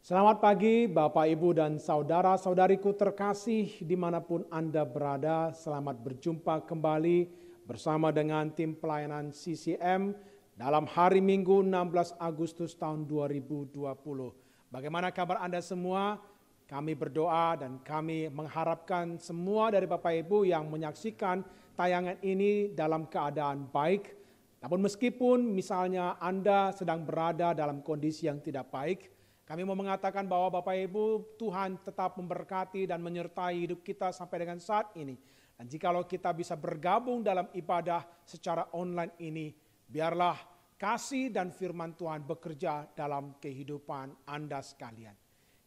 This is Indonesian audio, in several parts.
Selamat pagi Bapak, Ibu, dan saudara-saudariku terkasih dimanapun Anda berada. Selamat berjumpa kembali bersama dengan tim pelayanan CCM dalam hari Minggu 16 Agustus tahun 2020. Bagaimana kabar Anda semua? Kami berdoa dan kami mengharapkan semua dari Bapak Ibu yang menyaksikan tayangan ini dalam keadaan baik. Namun meskipun misalnya Anda sedang berada dalam kondisi yang tidak baik, kami mau mengatakan bahwa Bapak Ibu, Tuhan tetap memberkati dan menyertai hidup kita sampai dengan saat ini. Dan jikalau kita bisa bergabung dalam ibadah secara online ini, biarlah kasih dan firman Tuhan bekerja dalam kehidupan Anda sekalian.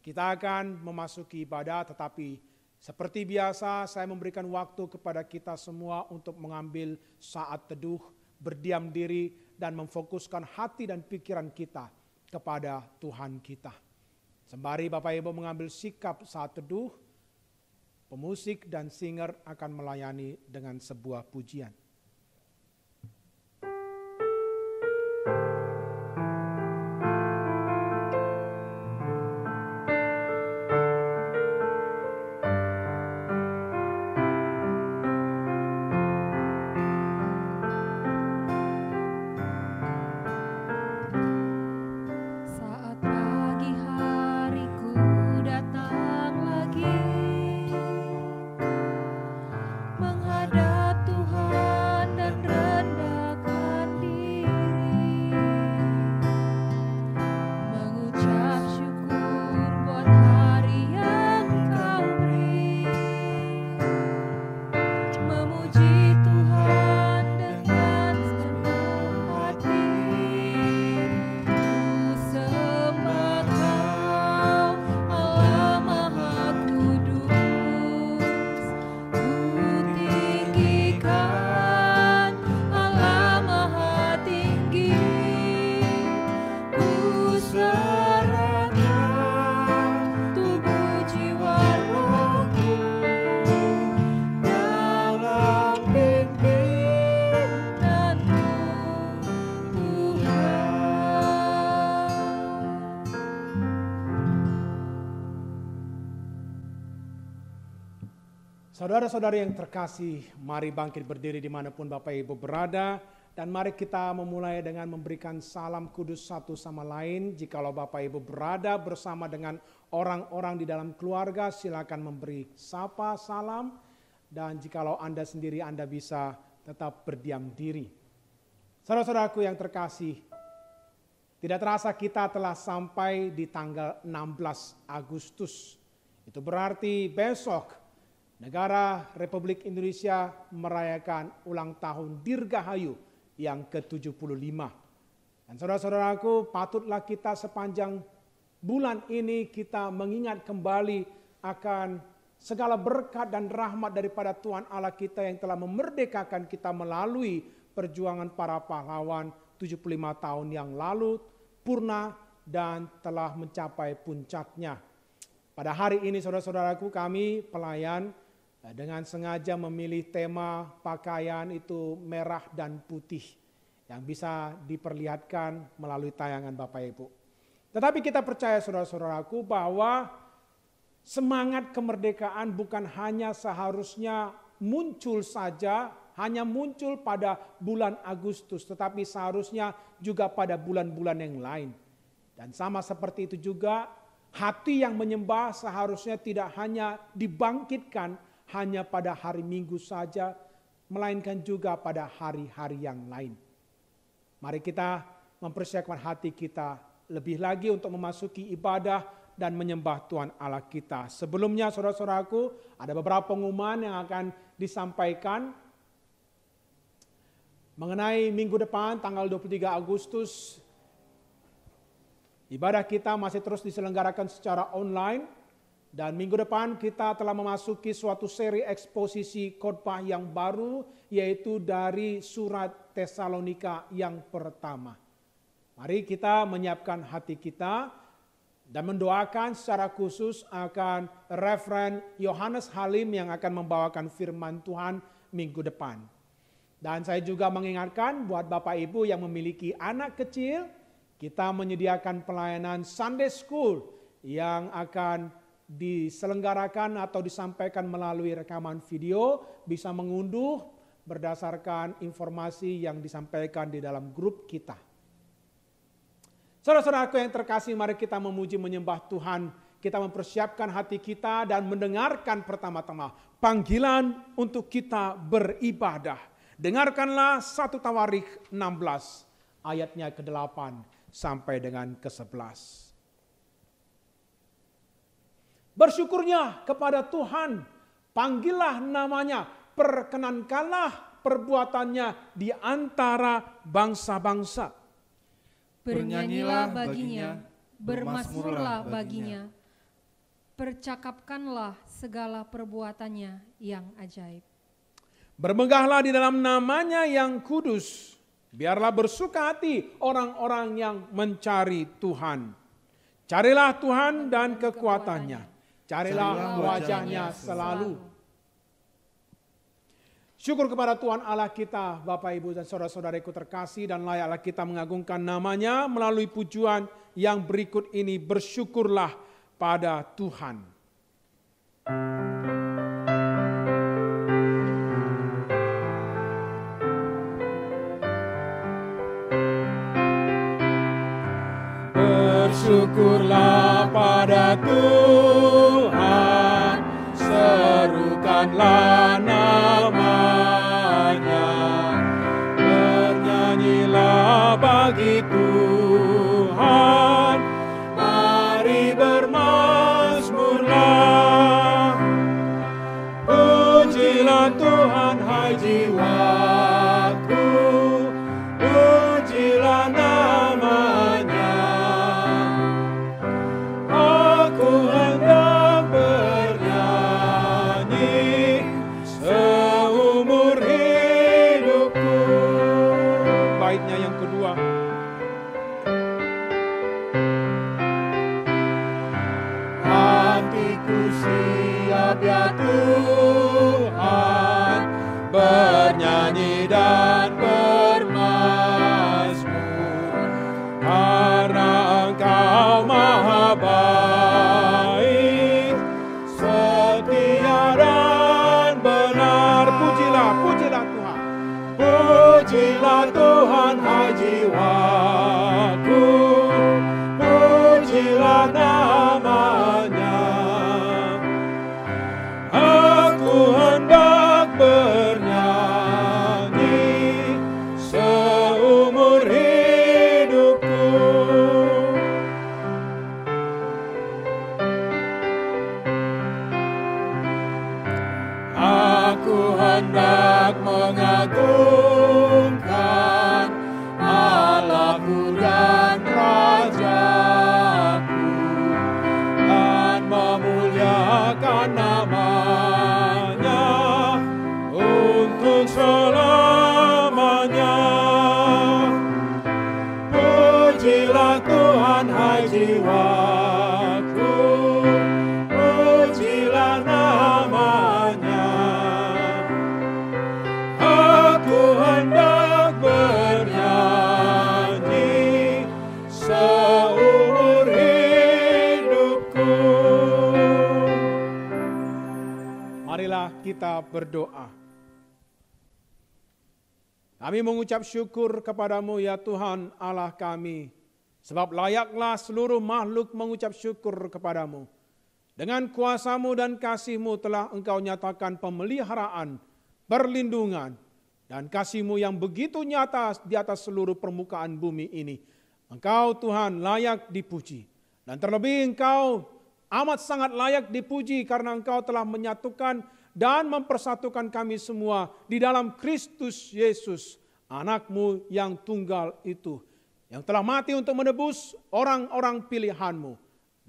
Kita akan memasuki ibadah, tetapi seperti biasa saya memberikan waktu kepada kita semua untuk mengambil saat teduh, berdiam diri, dan memfokuskan hati dan pikiran kita kepada Tuhan kita. Sembari Bapak Ibu mengambil sikap saat teduh, pemusik dan singer akan melayani dengan sebuah pujian. Saudara-saudari yang terkasih, mari bangkit berdiri dimanapun Bapak Ibu berada. Dan mari kita memulai dengan memberikan salam kudus satu sama lain. Jikalau Bapak Ibu berada bersama dengan orang-orang di dalam keluarga, silakan memberi sapa, salam. Dan jikalau Anda sendiri, Anda bisa tetap berdiam diri. Saudara-saudaraku yang terkasih, tidak terasa kita telah sampai di tanggal 16 Agustus. Itu berarti besok Negara Republik Indonesia merayakan ulang tahun Dirgahayu yang ke-75. Dan saudara-saudaraku, patutlah kita sepanjang bulan ini kita mengingat kembali akan segala berkat dan rahmat daripada Tuhan Allah kita yang telah memerdekakan kita melalui perjuangan para pahlawan 75 tahun yang lalu purna dan telah mencapai puncaknya. Pada hari ini saudara-saudaraku, kami pelayan dengan sengaja memilih tema pakaian itu merah dan putih yang bisa diperlihatkan melalui tayangan Bapak Ibu. Tetapi kita percaya saudara-saudaraku bahwa semangat kemerdekaan bukan hanya seharusnya muncul saja, hanya muncul pada bulan Agustus, tetapi seharusnya juga pada bulan-bulan yang lain. Dan sama seperti itu juga, hati yang menyembah seharusnya tidak hanya dibangkitkan hanya pada hari Minggu saja, melainkan juga pada hari-hari yang lain. Mari kita mempersiapkan hati kita lebih lagi untuk memasuki ibadah dan menyembah Tuhan Allah kita. Sebelumnya saudara-saudaraku, ada beberapa pengumuman yang akan disampaikan mengenai minggu depan tanggal 23 Agustus. Ibadah kita masih terus diselenggarakan secara online. Dan minggu depan kita telah memasuki suatu seri eksposisi khotbah yang baru, yaitu dari surat Tesalonika yang pertama. Mari kita menyiapkan hati kita dan mendoakan secara khusus akan Reverend Yohanes Halim yang akan membawakan firman Tuhan minggu depan. Dan saya juga mengingatkan buat Bapak Ibu yang memiliki anak kecil, kita menyediakan pelayanan Sunday School yang akan diselenggarakan atau disampaikan melalui rekaman video bisa mengunduh berdasarkan informasi yang disampaikan di dalam grup kita. Saudara-saudaraku yang terkasih, mari kita memuji menyembah Tuhan. Kita mempersiapkan hati kita dan mendengarkan pertama-tama panggilan untuk kita beribadah. Dengarkanlah 1 Tawarikh 16 ayatnya ke-8 sampai dengan ke-11. Bersyukurnya kepada Tuhan, panggillah namanya, perkenankanlah perbuatannya di antara bangsa-bangsa. Bernyanyilah baginya, bermazmurlah baginya, percakapkanlah segala perbuatannya yang ajaib. Bermegahlah di dalam namanya yang kudus, biarlah bersuka hati orang-orang yang mencari Tuhan. Carilah Tuhan dan kekuatannya. Carilah wajahnya selalu. Syukur kepada Tuhan Allah kita, Bapak, Ibu, dan saudara-saudariku terkasih, dan layaklah kita mengagungkan namanya melalui pujian yang berikut ini. Bersyukurlah pada Tuhan. Bersyukurlah pada Tuhan, serukanlah namanya, bernyanyilah bagi Tuhan, mari bermazmurlah. Pujilah Tuhan hai jiwaku, pujilah namanya. Aku hendak bernyanyi seumur hidupku. Baitnya yang kedua. Hatiku siap ya Tuhan, bernyanyi dan bermazmur, karena Engkau maha baik, setia dan benar. Pujilah, pujilah Tuhan. Pujilah Tuhan hai jiwaku, pujilah namanya. Aku hendak bernyanyi seumur hidupku. Aku hendak mengagungkan Allahku dan Rajaku, dan memuliakan namanya untuk selamanya. Pujilah Tuhan hai jiwaku, pujilah namanya. Aku hendak bernyanyi seumur hidupku. Marilah kita berdoa. Kami mengucap syukur kepadamu ya Tuhan Allah kami, sebab layaklah seluruh makhluk mengucap syukur kepadamu. Dengan kuasamu dan kasihmu telah Engkau nyatakan pemeliharaan, perlindungan, dan kasihmu yang begitu nyata di atas seluruh permukaan bumi ini. Engkau Tuhan layak dipuji. Dan terlebih Engkau amat sangat layak dipuji karena Engkau telah menyatukan dan mempersatukan kami semua di dalam Kristus Yesus, Anak-Mu yang tunggal itu, yang telah mati untuk menebus orang-orang pilihan-Mu.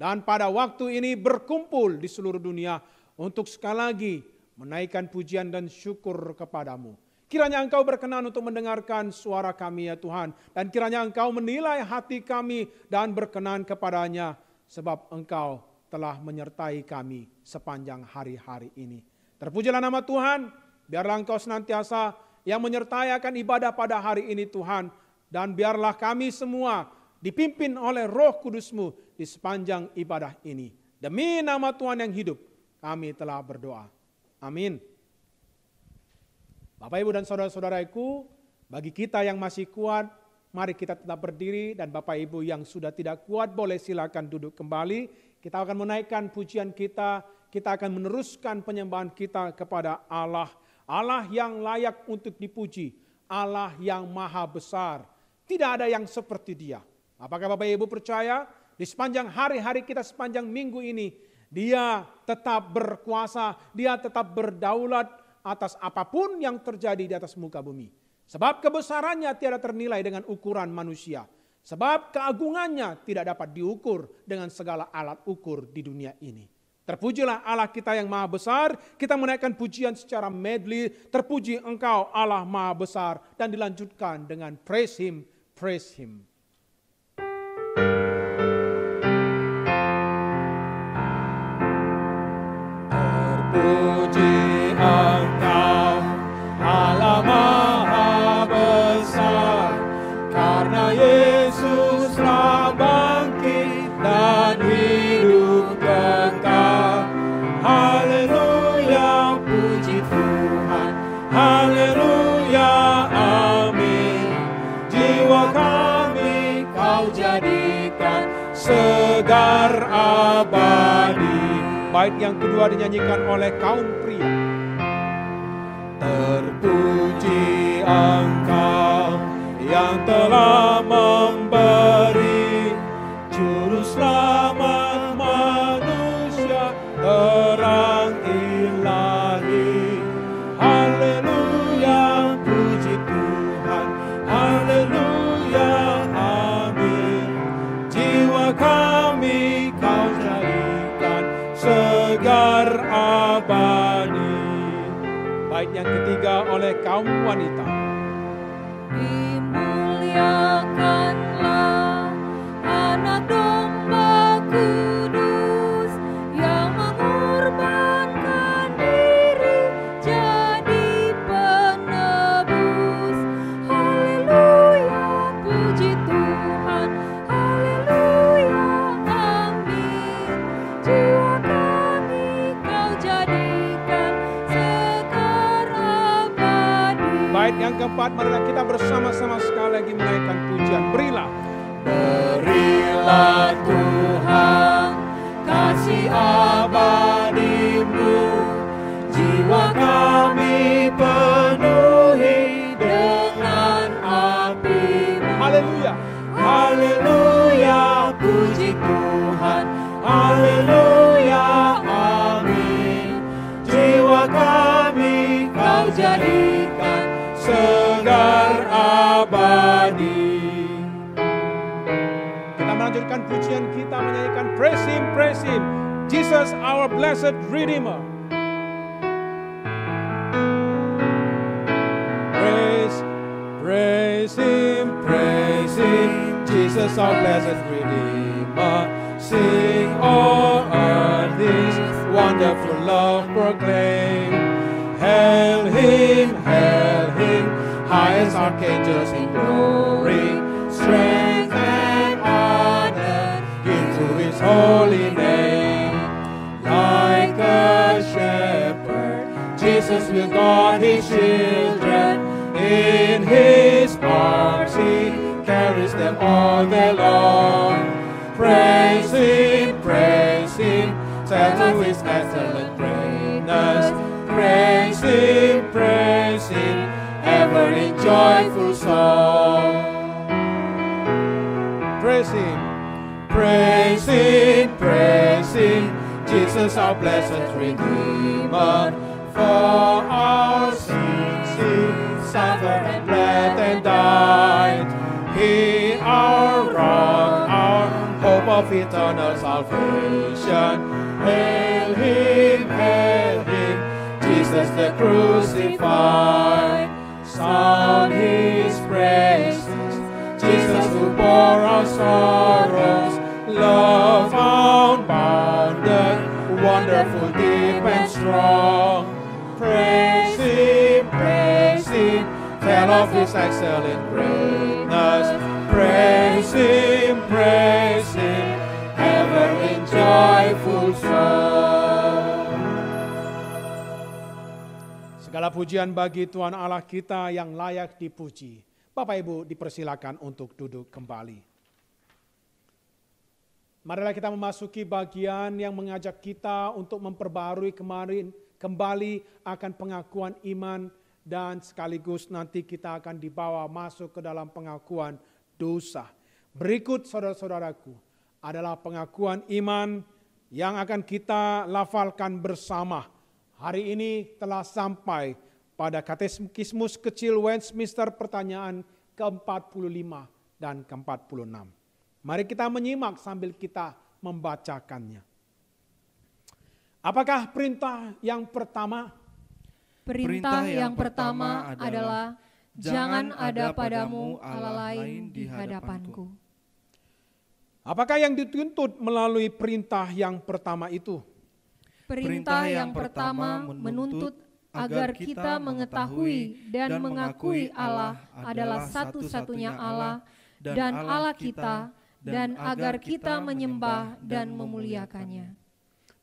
Dan pada waktu ini berkumpul di seluruh dunia untuk sekali lagi menaikkan pujian dan syukur kepadamu. Kiranya Engkau berkenan untuk mendengarkan suara kami ya Tuhan. Dan kiranya Engkau menilai hati kami dan berkenan kepadanya. Sebab Engkau telah menyertai kami sepanjang hari-hari ini. Terpujilah nama Tuhan. Biarlah Engkau senantiasa yang menyertai akan ibadah pada hari ini Tuhan. Dan biarlah kami semua dipimpin oleh Roh Kudus-Mu di sepanjang ibadah ini. Demi nama Tuhan yang hidup, kami telah berdoa. Amin. Bapak, Ibu, dan saudara-saudaraku, bagi kita yang masih kuat, mari kita tetap berdiri, dan Bapak Ibu yang sudah tidak kuat boleh silakan duduk kembali. Kita akan menaikkan pujian kita akan meneruskan penyembahan kita kepada Allah. Allah yang layak untuk dipuji, Allah yang maha besar. Tidak ada yang seperti Dia. Apakah Bapak Ibu percaya di sepanjang hari-hari kita sepanjang minggu ini, Dia tetap berkuasa, Dia tetap berdaulat atas apapun yang terjadi di atas muka bumi. Sebab kebesarannya tiada ternilai dengan ukuran manusia. Sebab keagungannya tidak dapat diukur dengan segala alat ukur di dunia ini. Terpujilah Allah kita yang maha besar. Kita menaikkan pujian secara medley. Terpuji Engkau Allah maha besar. Dan dilanjutkan dengan praise Him, praise Him. Terpuji Engkau Allah maha besar, karena Yesus telah bangkit dan hidup kekal. Haleluya, puji Tuhan. Haleluya, amin. Jiwa kami Kau jadikan segar abadi. Bait yang kedua dinyanyikan oleh kaum pria. Terpuji Engkau yang telah memberi juru selamat manusia terang ilahi. Haleluya, puji Tuhan. Haleluya, amin. Jiwa kami Kau jadikan segar abadi. Bait yang ketiga oleh kaum wanita. Dimuliakanlah Anak Domba Kudus yang mengorbankan diri jadi penebus. Haleluya, puji Tuhan. Haleluya, amin. Jiwa kami Kau jadikan segar abadi. Bait yang keempat, marilah kita bersama-sama sekali lagi menaikkan pujian. Berilah. Berilah Tuhan kasih abadi-Mu, jiwa kami penuhi dengan api-Mu. Haleluya. Haleluya, puji Tuhan. Haleluya, amin. Jiwa kami Kau jadikan segar abadi. Kita melanjutkan pujian kita menyanyikan praise Him, praise Him. Jesus our blessed Redeemer. Praise, praise Him, praise Him. Jesus our blessed Redeemer. Sing all earth His wonderful love proclaim. Hail Him, highest archangels in glory. Strength and honor give to His holy name. Like a shepherd, Jesus will guard His children. In His arms He carries them all day long. Praise Him, tell to His excellent greatness. Praise Him, ever in joyful song. Praise Him. Praise Him, Jesus our blessed Redeemer. For our sins He suffered and bled and died. He our rock, our hope of eternal salvation. Hail Him, Jesus the crucified. Sound His praises, Jesus who bore our sorrows. Love unbounded, wonderful, deep and strong. Praise Him, tell of His excellent greatness. Praise Him, ever in joyful song. Segala pujian bagi Tuhan Allah kita yang layak dipuji. Bapak Ibu dipersilakan untuk duduk kembali. Marilah kita memasuki bagian yang mengajak kita untuk memperbarui kembali akan pengakuan iman dan sekaligus nanti kita akan dibawa masuk ke dalam pengakuan dosa. Berikut saudara-saudaraku adalah pengakuan iman yang akan kita lafalkan bersama. Hari ini telah sampai pada Katekismus Kecil Westminster pertanyaan ke-45 dan ke-46. Mari kita menyimak sambil kita membacakannya. Apakah perintah yang pertama? Perintah yang pertama adalah jangan ada padamu Allah lain di hadapanku. Apakah yang dituntut melalui perintah yang pertama itu? Perintah yang pertama menuntut agar kita mengetahui dan mengakui Allah adalah satu-satunya Allah dan Allah kita, dan agar kita menyembah dan memuliakannya.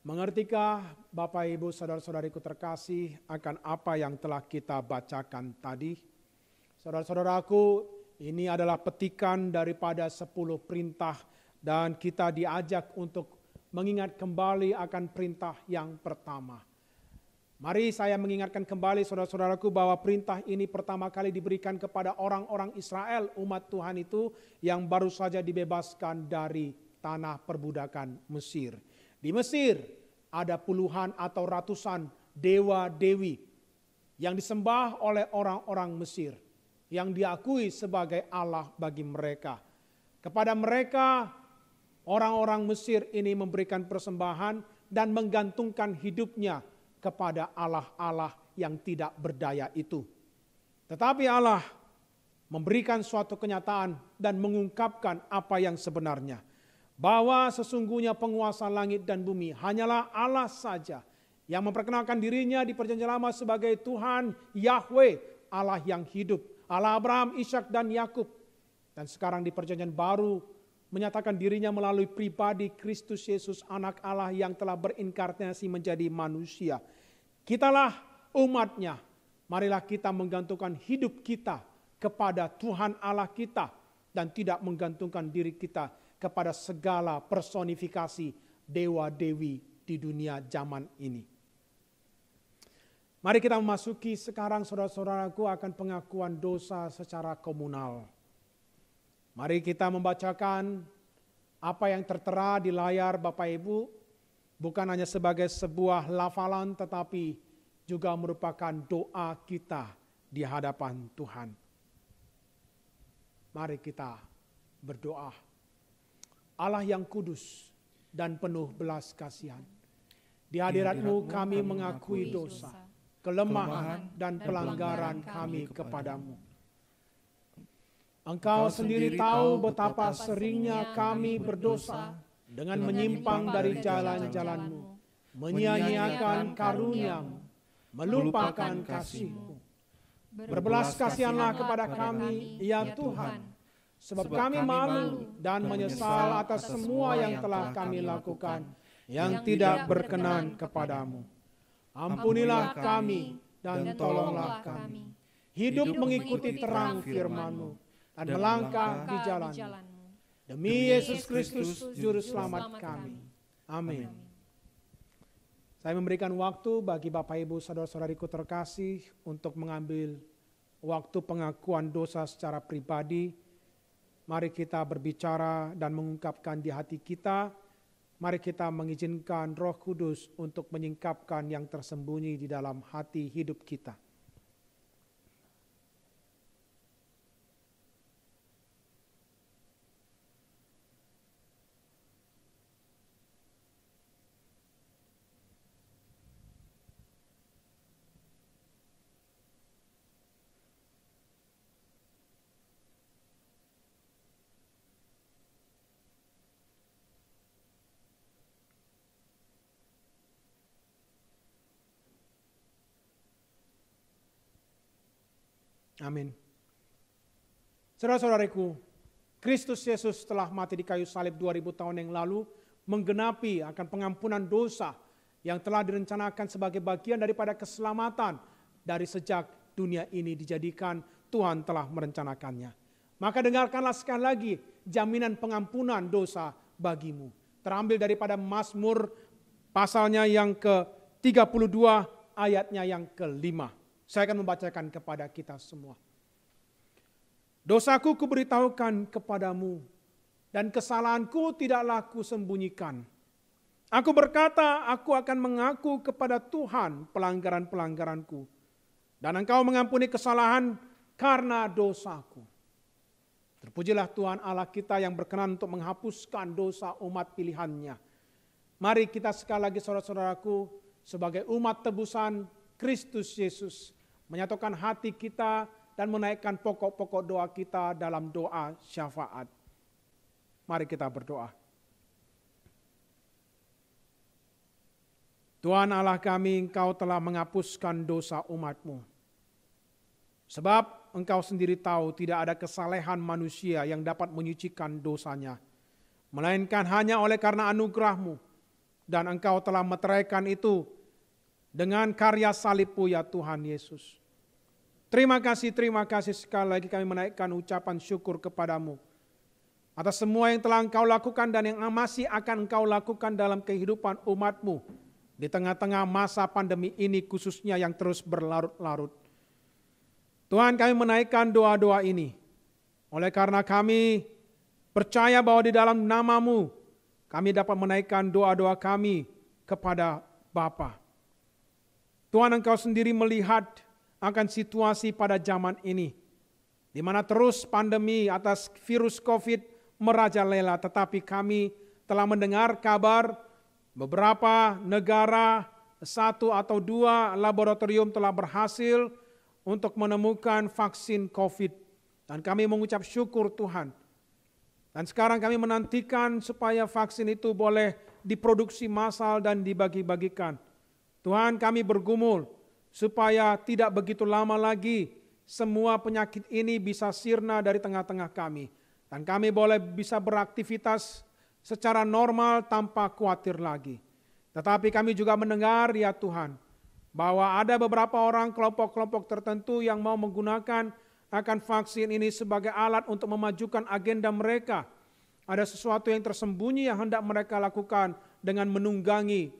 Mengertikah Bapak Ibu saudara-saudariku terkasih akan apa yang telah kita bacakan tadi? Saudara-saudaraku, ini adalah petikan daripada 10 perintah dan kita diajak untuk mengingat kembali akan perintah yang pertama. Mari saya mengingatkan kembali saudara-saudaraku bahwa perintah ini pertama kali diberikan kepada orang-orang Israel, umat Tuhan itu yang baru saja dibebaskan dari tanah perbudakan Mesir. Di Mesir ada puluhan atau ratusan dewa-dewi yang disembah oleh orang-orang Mesir, yang diakui sebagai Allah bagi mereka. Kepada mereka, orang-orang Mesir ini memberikan persembahan dan menggantungkan hidupnya kepada Allah-Allah yang tidak berdaya itu. Tetapi Allah memberikan suatu kenyataan dan mengungkapkan apa yang sebenarnya. Bahwa sesungguhnya penguasa langit dan bumi hanyalah Allah saja yang memperkenalkan dirinya di perjanjian lama sebagai Tuhan Yahweh, Allah yang hidup, Allah Abraham, Ishak dan Yakub. Dan sekarang di perjanjian baru menyatakan dirinya melalui pribadi Kristus Yesus anak Allah yang telah berinkarnasi menjadi manusia. Kitalah umatnya, marilah kita menggantungkan hidup kita kepada Tuhan Allah kita dan tidak menggantungkan diri kita kepada segala personifikasi dewa-dewi di dunia zaman ini. Mari kita memasuki sekarang saudara-saudaraku akan pengakuan dosa secara komunal. Mari kita membacakan apa yang tertera di layar Bapak Ibu, bukan hanya sebagai sebuah lafalan tetapi juga merupakan doa kita di hadapan Tuhan. Mari kita berdoa. Allah yang kudus dan penuh belas kasihan, di hadirat-Mu kami mengakui dosa, kelemahan dan pelanggaran kami kepadamu. Engkau sendiri tahu betapa seringnya kami berdosa dengan menyimpang dari jalan-jalan-Mu, menyia-nyiakan karunia-Mu, melupakan kasih-Mu. Berbelas kasihanlah kepada kami, ya Tuhan, sebab kami malu dan menyesal atas semua yang telah kami lakukan yang tidak berkenan kepadamu. Ampunilah kami dan tolonglah kami hidup mengikuti terang firman-Mu dan melangkah di jalan-Mu. Demi Yesus Kristus, Juru Selamat kami. Amin. Saya memberikan waktu bagi Bapak Ibu saudara-saudariku terkasih untuk mengambil waktu pengakuan dosa secara pribadi. Mari kita berbicara dan mengungkapkan di hati kita. Mari kita mengizinkan Roh Kudus untuk menyingkapkan yang tersembunyi di dalam hati hidup kita. Amin. Saudara-saudariku, Kristus Yesus telah mati di kayu salib 2000 tahun yang lalu, menggenapi akan pengampunan dosa yang telah direncanakan sebagai bagian daripada keselamatan dari sejak dunia ini dijadikan, Tuhan telah merencanakannya. Maka dengarkanlah sekali lagi jaminan pengampunan dosa bagimu. Terambil daripada Mazmur pasalnya yang ke-32 ayatnya yang ke-5. Saya akan membacakan kepada kita semua. Dosaku kuberitahukan kepadamu, dan kesalahanku tidaklah kusembunyikan. Aku berkata, aku akan mengaku kepada Tuhan pelanggaran-pelanggaranku, dan Engkau mengampuni kesalahan karena dosaku. Terpujilah Tuhan Allah kita yang berkenan untuk menghapuskan dosa umat pilihannya. Mari kita sekali lagi saudara-saudaraku, sebagai umat tebusan Kristus Yesus, menyatukan hati kita dan menaikkan pokok-pokok doa kita dalam doa syafaat. Mari kita berdoa. Tuhan Allah kami, Engkau telah menghapuskan dosa umat-Mu. Sebab Engkau sendiri tahu tidak ada kesalehan manusia yang dapat menyucikan dosanya, melainkan hanya oleh karena anugerah-Mu. Dan Engkau telah meteraikan itu dengan karya salib-Mu ya Tuhan Yesus. Terima kasih sekali lagi kami menaikkan ucapan syukur kepadamu atas semua yang telah Engkau lakukan dan yang masih akan Engkau lakukan dalam kehidupan umat-Mu di tengah-tengah masa pandemi ini khususnya yang terus berlarut-larut. Tuhan, kami menaikkan doa-doa ini oleh karena kami percaya bahwa di dalam nama-Mu kami dapat menaikkan doa-doa kami kepada Bapa. Tuhan, Engkau sendiri melihat akan situasi pada zaman ini, di mana terus pandemi atas virus COVID merajalela, tetapi kami telah mendengar kabar beberapa negara, 1 atau 2 laboratorium telah berhasil untuk menemukan vaksin COVID. Dan kami mengucap syukur Tuhan. Dan sekarang kami menantikan supaya vaksin itu boleh diproduksi massal dan dibagi-bagikan. Tuhan, kami bergumul supaya tidak begitu lama lagi semua penyakit ini bisa sirna dari tengah-tengah kami. Dan kami boleh bisa beraktivitas secara normal tanpa khawatir lagi. Tetapi kami juga mendengar ya Tuhan, bahwa ada beberapa orang kelompok-kelompok tertentu yang mau menggunakan akan vaksin ini sebagai alat untuk memajukan agenda mereka. Ada sesuatu yang tersembunyi yang hendak mereka lakukan dengan menunggangi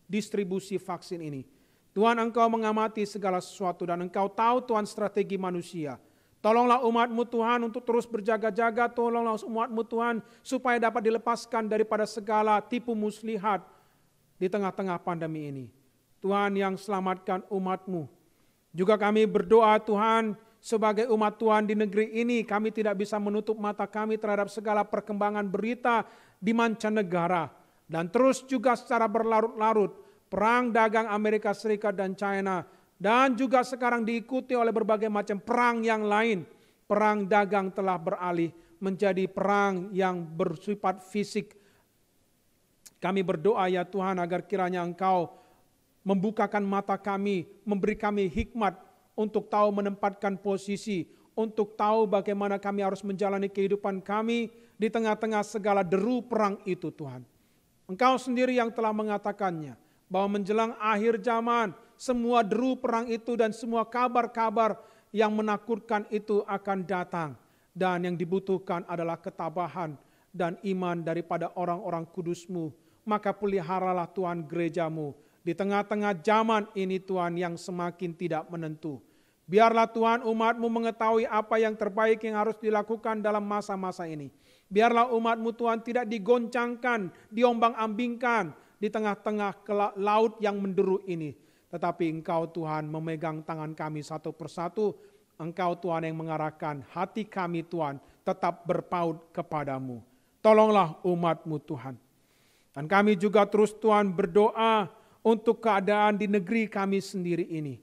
distribusi vaksin ini. Tuhan, Engkau mengamati segala sesuatu dan Engkau tahu Tuhan strategi manusia. Tolonglah umat-Mu Tuhan untuk terus berjaga-jaga, tolonglah umat-Mu Tuhan supaya dapat dilepaskan daripada segala tipu muslihat di tengah-tengah pandemi ini. Tuhan yang selamatkan umat-Mu. Juga kami berdoa Tuhan, sebagai umat Tuhan di negeri ini kami tidak bisa menutup mata kami terhadap segala perkembangan berita di mancanegara. Dan terus juga secara berlarut-larut, perang dagang Amerika Serikat dan China, dan juga sekarang diikuti oleh berbagai macam perang yang lain. Perang dagang telah beralih menjadi perang yang bersifat fisik. Kami berdoa ya Tuhan agar kiranya Engkau membukakan mata kami, memberi kami hikmat untuk tahu menempatkan posisi, untuk tahu bagaimana kami harus menjalani kehidupan kami di tengah-tengah segala deru perang itu Tuhan. Engkau sendiri yang telah mengatakannya, bahwa menjelang akhir zaman, semua deru perang itu dan semua kabar-kabar yang menakutkan itu akan datang. Dan yang dibutuhkan adalah ketabahan dan iman daripada orang-orang kudus-Mu. Maka peliharalah Tuhan gereja-Mu di tengah-tengah zaman ini Tuhan yang semakin tidak menentu. Biarlah Tuhan umat-Mu mengetahui apa yang terbaik yang harus dilakukan dalam masa-masa ini. Biarlah umat-Mu Tuhan tidak digoncangkan, diombang-ambingkan di tengah-tengah laut yang menderu ini. Tetapi Engkau Tuhan memegang tangan kami satu persatu. Engkau Tuhan yang mengarahkan hati kami Tuhan tetap berpaut kepadamu. Tolonglah umat-Mu Tuhan. Dan kami juga terus Tuhan berdoa untuk keadaan di negeri kami sendiri ini.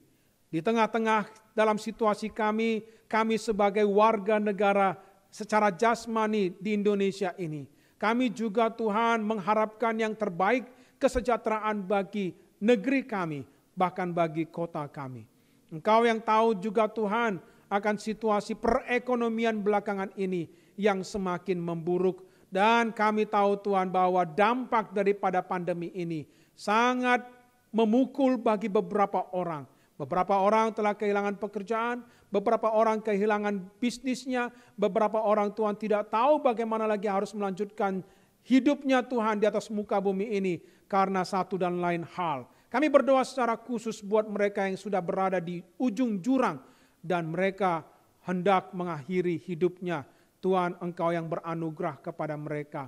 Di tengah-tengah dalam situasi kami sebagai warga negara secara jasmani di Indonesia ini. Kami juga Tuhan mengharapkan yang terbaik kesejahteraan bagi negeri kami, bahkan bagi kota kami. Engkau yang tahu juga Tuhan akan situasi perekonomian belakangan ini yang semakin memburuk. Dan kami tahu Tuhan bahwa dampak daripada pandemi ini sangat memukul bagi beberapa orang. Beberapa orang telah kehilangan pekerjaan, beberapa orang kehilangan bisnisnya, beberapa orang Tuhan tidak tahu bagaimana lagi harus melanjutkan hidupnya Tuhan di atas muka bumi ini karena satu dan lain hal. Kami berdoa secara khusus buat mereka yang sudah berada di ujung jurang dan mereka hendak mengakhiri hidupnya. Tuhan, Engkau yang beranugerah kepada mereka.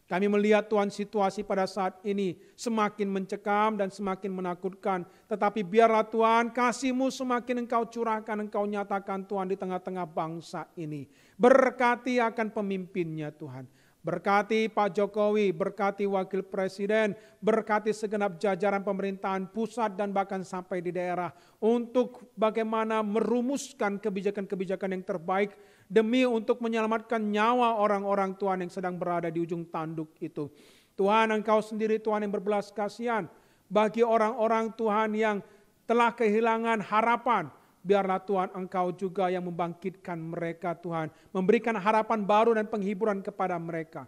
Kami melihat Tuhan situasi pada saat ini semakin mencekam dan semakin menakutkan. Tetapi biarlah Tuhan kasih-Mu semakin Engkau curahkan, Engkau nyatakan Tuhan di tengah-tengah bangsa ini. Berkati akan pemimpinnya Tuhan. Berkati Pak Jokowi, berkati Wakil Presiden, berkati segenap jajaran pemerintahan pusat dan bahkan sampai di daerah. Untuk bagaimana merumuskan kebijakan-kebijakan yang terbaik demi untuk menyelamatkan nyawa orang-orang Tuhan yang sedang berada di ujung tanduk itu. Tuhan, Engkau sendiri Tuhan yang berbelas kasihan bagi orang-orang Tuhan yang telah kehilangan harapan. Biarlah Tuhan Engkau juga yang membangkitkan mereka Tuhan. Memberikan harapan baru dan penghiburan kepada mereka.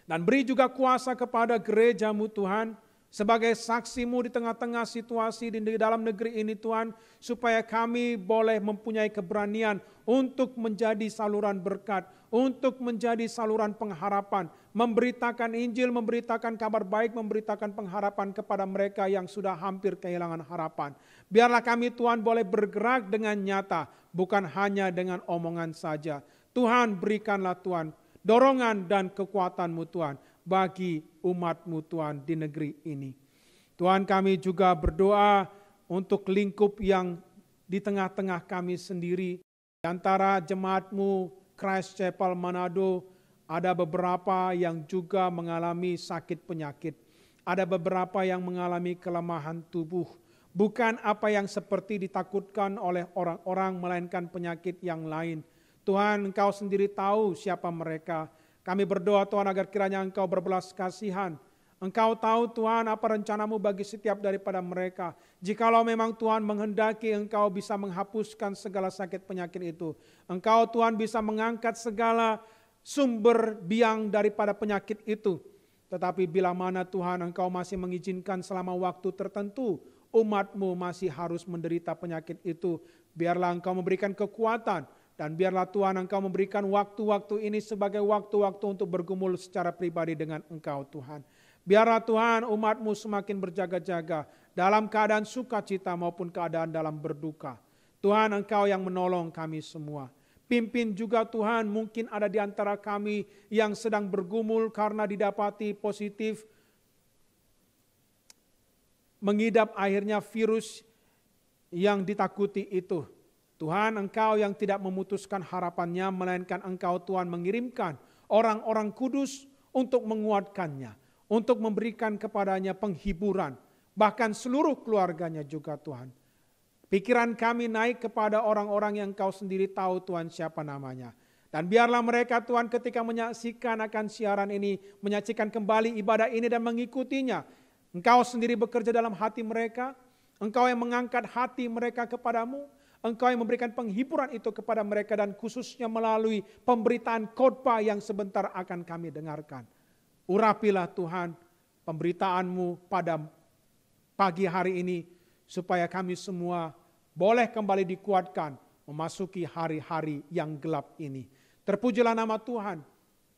Dan beri juga kuasa kepada gereja-Mu Tuhan. Sebagai saksi-Mu di tengah-tengah situasi di dalam negeri ini Tuhan. Supaya kami boleh mempunyai keberanian untuk menjadi saluran berkat. Untuk menjadi saluran pengharapan. Memberitakan Injil, memberitakan kabar baik, memberitakan pengharapan kepada mereka yang sudah hampir kehilangan harapan. Biarlah kami Tuhan boleh bergerak dengan nyata. Bukan hanya dengan omongan saja. Tuhan berikanlah Tuhan dorongan dan kekuatan-Mu Tuhan. Bagi umat-Mu Tuhan di negeri ini. Tuhan, kami juga berdoa untuk lingkup yang di tengah-tengah kami sendiri. Di antara jemaat-Mu Christ Chapel Manado, ada beberapa yang juga mengalami sakit penyakit. Ada beberapa yang mengalami kelemahan tubuh. Bukan apa yang seperti ditakutkan oleh orang-orang, melainkan penyakit yang lain. Tuhan, Engkau sendiri tahu siapa mereka. Kami berdoa Tuhan agar kiranya Engkau berbelas kasihan. Engkau tahu Tuhan apa rencana-Mu bagi setiap daripada mereka. Jikalau memang Tuhan menghendaki Engkau bisa menghapuskan segala sakit penyakit itu. Engkau Tuhan bisa mengangkat segala sumber biang daripada penyakit itu. Tetapi bila mana Tuhan Engkau masih mengizinkan selama waktu tertentu. Umat-Mu masih harus menderita penyakit itu. Biarlah Engkau memberikan kekuatan. Dan biarlah Tuhan Engkau memberikan waktu-waktu ini sebagai waktu-waktu untuk bergumul secara pribadi dengan Engkau Tuhan. Biarlah Tuhan umat-Mu semakin berjaga-jaga dalam keadaan sukacita maupun keadaan dalam berduka. Tuhan Engkau yang menolong kami semua. Pimpin juga Tuhan, mungkin ada di antara kami yang sedang bergumul karena didapati positif. Mengidap akhirnya virus yang ditakuti itu. Tuhan Engkau yang tidak memutuskan harapannya, melainkan Engkau Tuhan mengirimkan orang-orang kudus untuk menguatkannya, untuk memberikan kepadanya penghiburan, bahkan seluruh keluarganya juga Tuhan. Pikiran kami naik kepada orang-orang yang Engkau sendiri tahu Tuhan siapa namanya. Dan biarlah mereka Tuhan ketika menyaksikan akan siaran ini, menyaksikan kembali ibadah ini dan mengikutinya. Engkau sendiri bekerja dalam hati mereka, Engkau yang mengangkat hati mereka kepadamu, Engkau yang memberikan penghiburan itu kepada mereka dan khususnya melalui pemberitaan khotbah yang sebentar akan kami dengarkan. Urapilah Tuhan pemberitaan-Mu pada pagi hari ini supaya kami semua boleh kembali dikuatkan memasuki hari-hari yang gelap ini. Terpujilah nama Tuhan.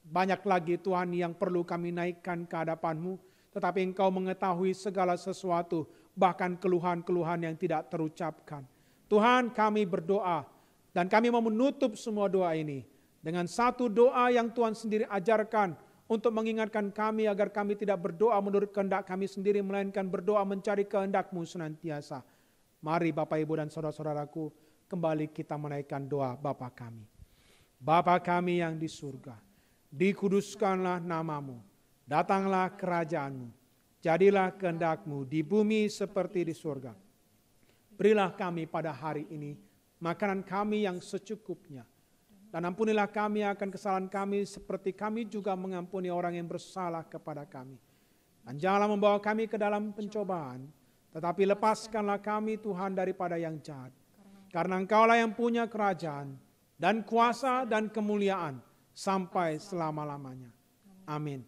Banyak lagi Tuhan yang perlu kami naikkan ke hadapan-Mu, tetapi Engkau mengetahui segala sesuatu, bahkan keluhan-keluhan yang tidak terucapkan. Tuhan, kami berdoa dan kami mau menutup semua doa ini dengan satu doa yang Tuhan sendiri ajarkan untuk mengingatkan kami agar kami tidak berdoa menurut kehendak kami sendiri, melainkan berdoa mencari kehendak-Mu senantiasa. Mari Bapak, Ibu, dan saudara-saudaraku, kembali kita menaikkan doa Bapa kami. Bapa kami yang di surga, dikuduskanlah nama-Mu, datanglah kerajaan-Mu, jadilah kehendak-Mu di bumi seperti di surga. Berilah kami pada hari ini makanan kami yang secukupnya. Dan ampunilah kami akan kesalahan kami seperti kami juga mengampuni orang yang bersalah kepada kami. Dan janganlah membawa kami ke dalam pencobaan, tetapi lepaskanlah kami Tuhan daripada yang jahat. Karena Engkaulah yang punya kerajaan dan kuasa dan kemuliaan sampai selama-lamanya. Amin.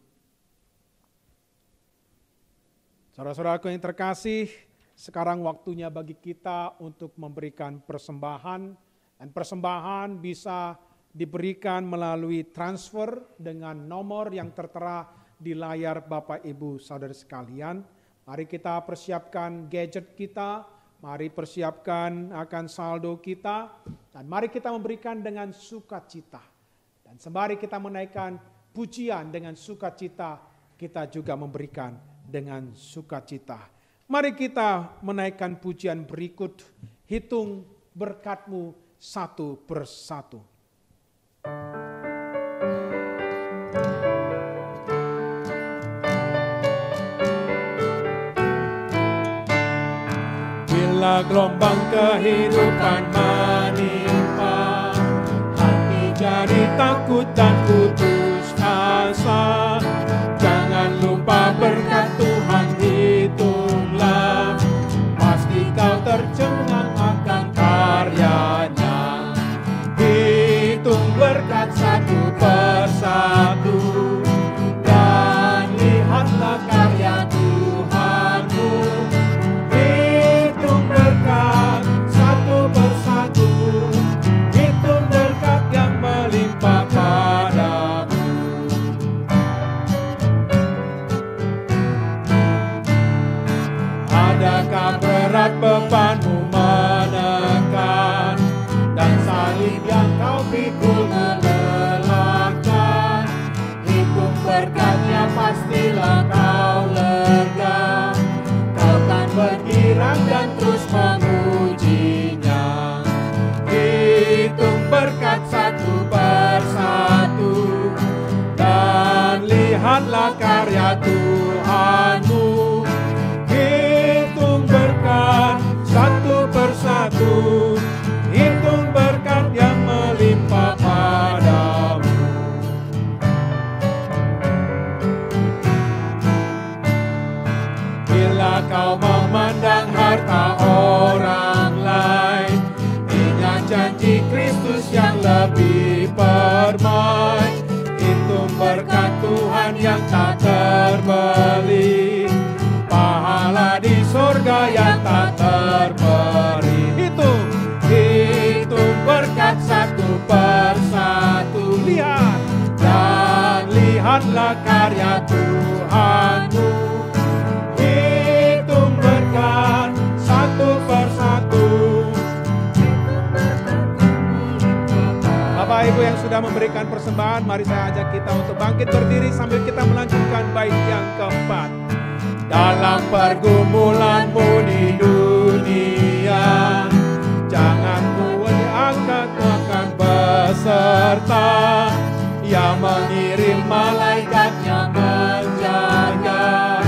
Saudara-saudaraku yang terkasih, sekarang waktunya bagi kita untuk memberikan persembahan, dan persembahan bisa diberikan melalui transfer dengan nomor yang tertera di layar Bapak Ibu Saudara sekalian. Mari kita persiapkan gadget kita, mari persiapkan akan saldo kita, dan mari kita memberikan dengan sukacita. Dan sembari kita menaikkan pujian dengan sukacita, kita juga memberikan dengan sukacita. Mari kita menaikkan pujian berikut, hitung berkat-Mu satu persatu. Bila gelombang kehidupan menimpa, hati jadi takut dan putus asa. Jangan lupa berkat Tuhan hitunglah, pasti kau tercengang akan karyanya. Hitung berkat satu persatu, dan lihatlah karya Tuhanmu. Hitung berkat satu persatu, hitung berkat yang melimpah padamu. Adakah berat bebanmu menekan, dan salib yang kau pikul melelahkan? Hitung berkatnya pastilah kau lega, kau kan bergirang dan terus memujinya. Hitung berkat satu persatu, dan lihatlah karya Tuhanmu. Hitung berkat satu persatu, hitung berkat yang melimpah padamu. Bila kau memandang harta orang lain, ingat janji Kristus yang lebih permai. Hitung berkat Tuhan yang tak terbeli, pahala di surga yang tak terperi. Hitung berkat satu persatu, lihat dan lihatlah karya Tuhanmu. Hitung berkat satu persatu. Bapak Ibu yang sudah memberikan persembahan, mari saya ajak kita untuk bangkit berdiri sambil kita melanjutkan bait yang keempat. Dalam pergumulanmu di dunia, jangan angkat akan beserta, yang mengirim malaikatnya menjaga,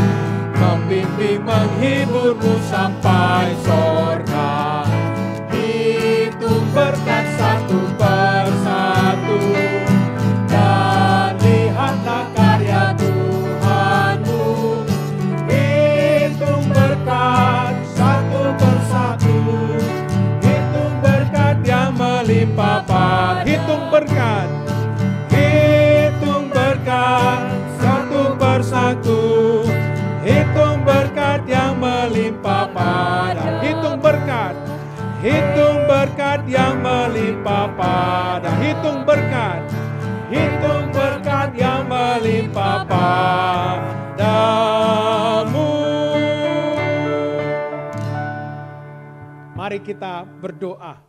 membimbing menghiburmu sampai sorga. Hitung berkat satu persatu, dan lihatlah karya Tuhanmu. Hitung berkat satu persatu, melimpah padamu. Hitung berkat satu persatu, hitung berkat yang melimpah padamu. Hitung berkat yang melimpah padamu. Hitung berkat yang melimpah padamu. Mari kita berdoa.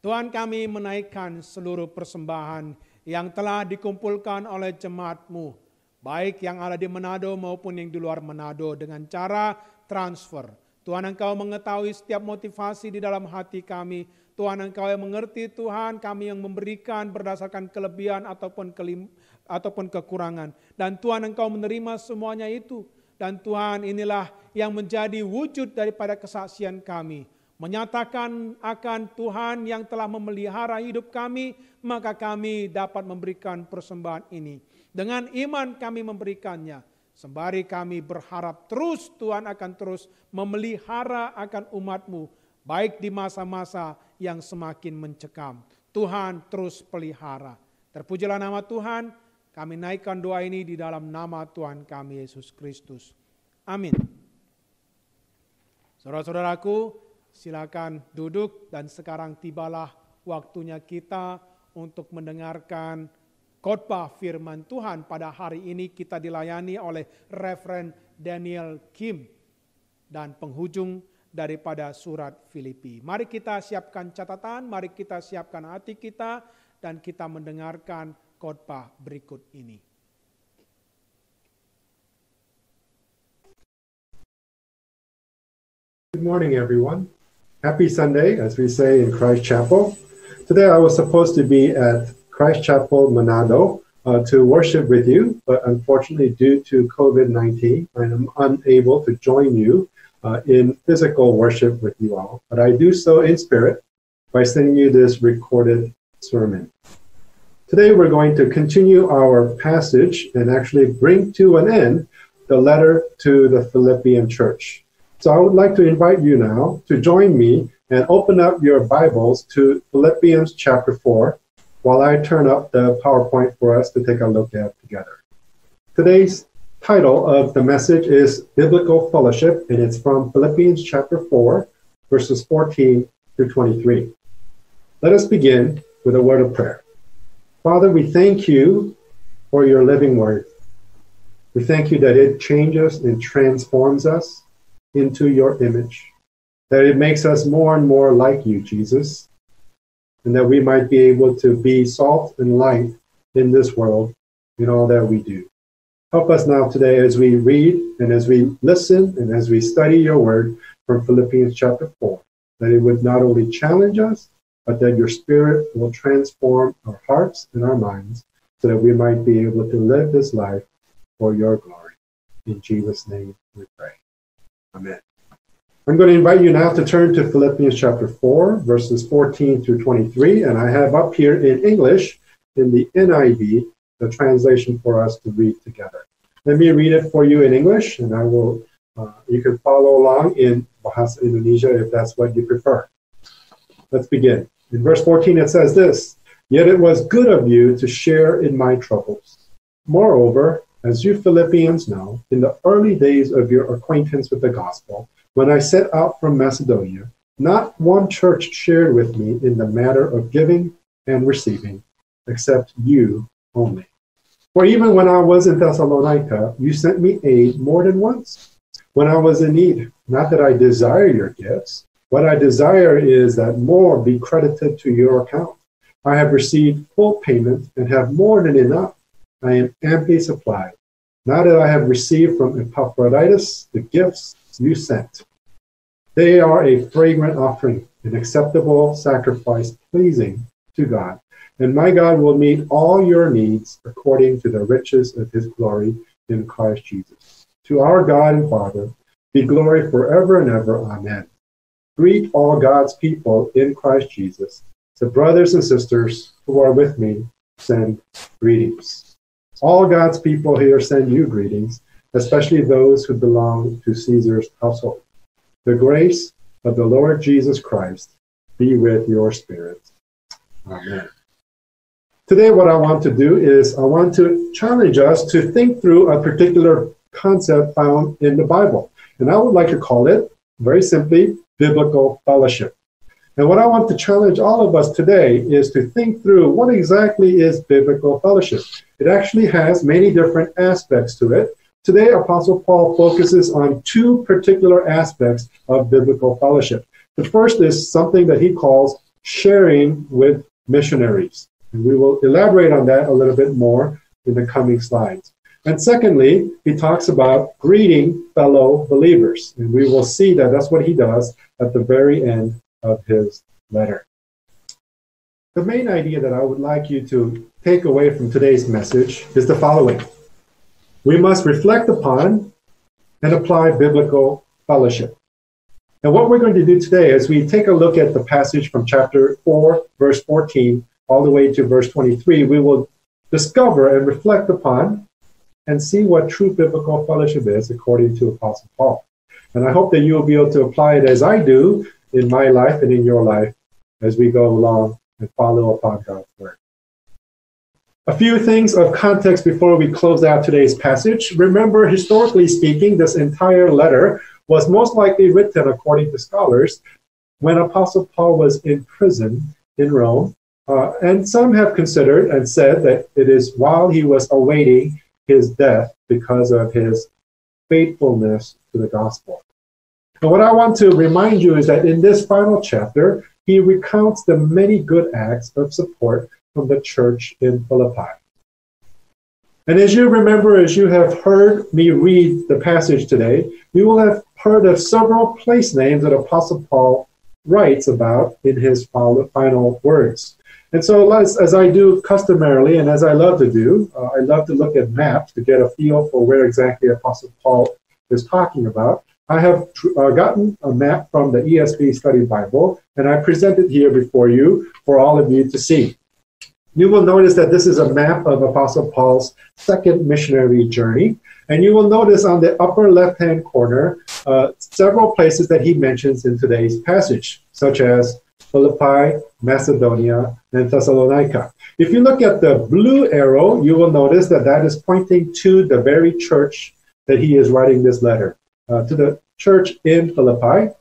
Tuhan, kami menaikkan seluruh persembahan yang telah dikumpulkan oleh jemaat-Mu, baik yang ada di Manado maupun yang di luar Manado dengan cara transfer. Tuhan, Engkau mengetahui setiap motivasi di dalam hati kami. Tuhan, Engkau yang mengerti, Tuhan, kami yang memberikan berdasarkan kelebihan ataupun kekurangan. Dan Tuhan, Engkau menerima semuanya itu. Dan Tuhan, inilah yang menjadi wujud daripada kesaksian kami. Menyatakan akan Tuhan yang telah memelihara hidup kami, maka kami dapat memberikan persembahan ini. Dengan iman kami memberikannya. Sembari kami berharap terus Tuhan akan terus memelihara akan umat-Mu, baik di masa-masa yang semakin mencekam. Tuhan terus pelihara. Terpujilah nama Tuhan, kami naikkan doa ini di dalam nama Tuhan kami Yesus Kristus. Amin. Saudara-saudaraku, silakan duduk dan sekarang tibalah waktunya kita untuk mendengarkan khotbah firman Tuhan. Pada hari ini kita dilayani oleh Reverend Daniel Kim dan penghujung daripada surat Filipi. Mari kita siapkan catatan, mari kita siapkan hati kita dan kita mendengarkan khotbah berikut ini. Good morning, everyone. Happy Sunday, as we say in Christ Chapel. Today I was supposed to be at Christ Chapel Manado to worship with you, but unfortunately due to COVID-19, I am unable to join you in physical worship with you all. But I do so in spirit by sending you this recorded sermon. Today we're going to continue our passage and actually bring to an end the letter to the Philippian church. So I would like to invite you now to join me and open up your Bibles to Philippians chapter 4 while I turn up the PowerPoint for us to take a look at together. Today's title of the message is Biblical Fellowship, and it's from Philippians chapter 4, verses 14 through 23. Let us begin with a word of prayer. Father, we thank you for your living word. We thank you that it changes and transforms us into your image, that it makes us more and more like you, Jesus, and that we might be able to be salt and light in this world in all that we do. Help us now today as we read and as we listen and as we study your word from Philippians chapter 4, that it would not only challenge us, but that your spirit will transform our hearts and our minds so that we might be able to live this life for your glory. In Jesus' name we pray. Amen. I'm going to invite you now to turn to Philippians chapter 4, verses 14 through 23, and I have up here in English, in the NIV, the translation for us to read together. Let me read it for you in English, and I will. You can follow along in Bahasa Indonesia if that's what you prefer. Let's begin. In verse 14 it says this, "Yet it was good of you to share in my troubles. Moreover, as you Philippians know, in the early days of your acquaintance with the gospel, when I set out from Macedonia, not one church shared with me in the matter of giving and receiving, except you only. For even when I was in Thessalonica, you sent me aid more than once. When I was in need, not that I desire your gifts, what I desire is that more be credited to your account. I have received full payment and have more than enough. I am amply supplied. Now that I have received from Epaphroditus the gifts you sent, they are a fragrant offering, an acceptable sacrifice pleasing to God. And my God will meet all your needs according to the riches of his glory in Christ Jesus. To our God and Father be glory forever and ever. Amen. Greet all God's people in Christ Jesus. The brothers and sisters who are with me send greetings." All God's people here send you greetings, especially those who belong to Caesar's household. The grace of the Lord Jesus Christ be with your spirit. Amen. Today, what I want to do is I want to challenge us to think through a particular concept found in the Bible. And I would like to call it, very simply, biblical fellowship. And what I want to challenge all of us today is to think through what exactly is biblical fellowship. It actually has many different aspects to it. Today, Apostle Paul focuses on two particular aspects of biblical fellowship. The first is something that he calls sharing with missionaries. And we will elaborate on that a little bit more in the coming slides. And secondly, he talks about greeting fellow believers. And we will see that that's what he does at the very end of his letter. The main idea that I would like you to take away from today's message is the following. We must reflect upon and apply biblical fellowship. And what we're going to do today as we take a look at the passage from chapter 4, verse 14, all the way to verse 23, we will discover and reflect upon and see what true biblical fellowship is according to Apostle Paul. And I hope that you will be able to apply it as I do in my life and in your life as we go along and follow upon God's word. A few things of context before we close out today's passage. Remember, historically speaking, this entire letter was most likely written, according to scholars, when Apostle Paul was in prison in Rome. And some have considered and said that it is while he was awaiting his death because of his faithfulness to the gospel. And what I want to remind you is that in this final chapter, he recounts the many good acts of support from the church in Philippi. And as you remember, as you have heard me read the passage today, you will have heard of several place names that Apostle Paul writes about in his final words. And so as I do customarily, and as I love to do, I love to look at maps to get a feel for where exactly Apostle Paul is talking about. I have gotten a map from the ESV Study Bible, and I present it here before you for all of you to see. You will notice that this is a map of Apostle Paul's second missionary journey. And you will notice on the upper left-hand corner several places that he mentions in today's passage, such as Philippi, Macedonia, and Thessalonica. If you look at the blue arrow, you will notice that that is pointing to the very church that he is writing this letter, to the church in Philippi,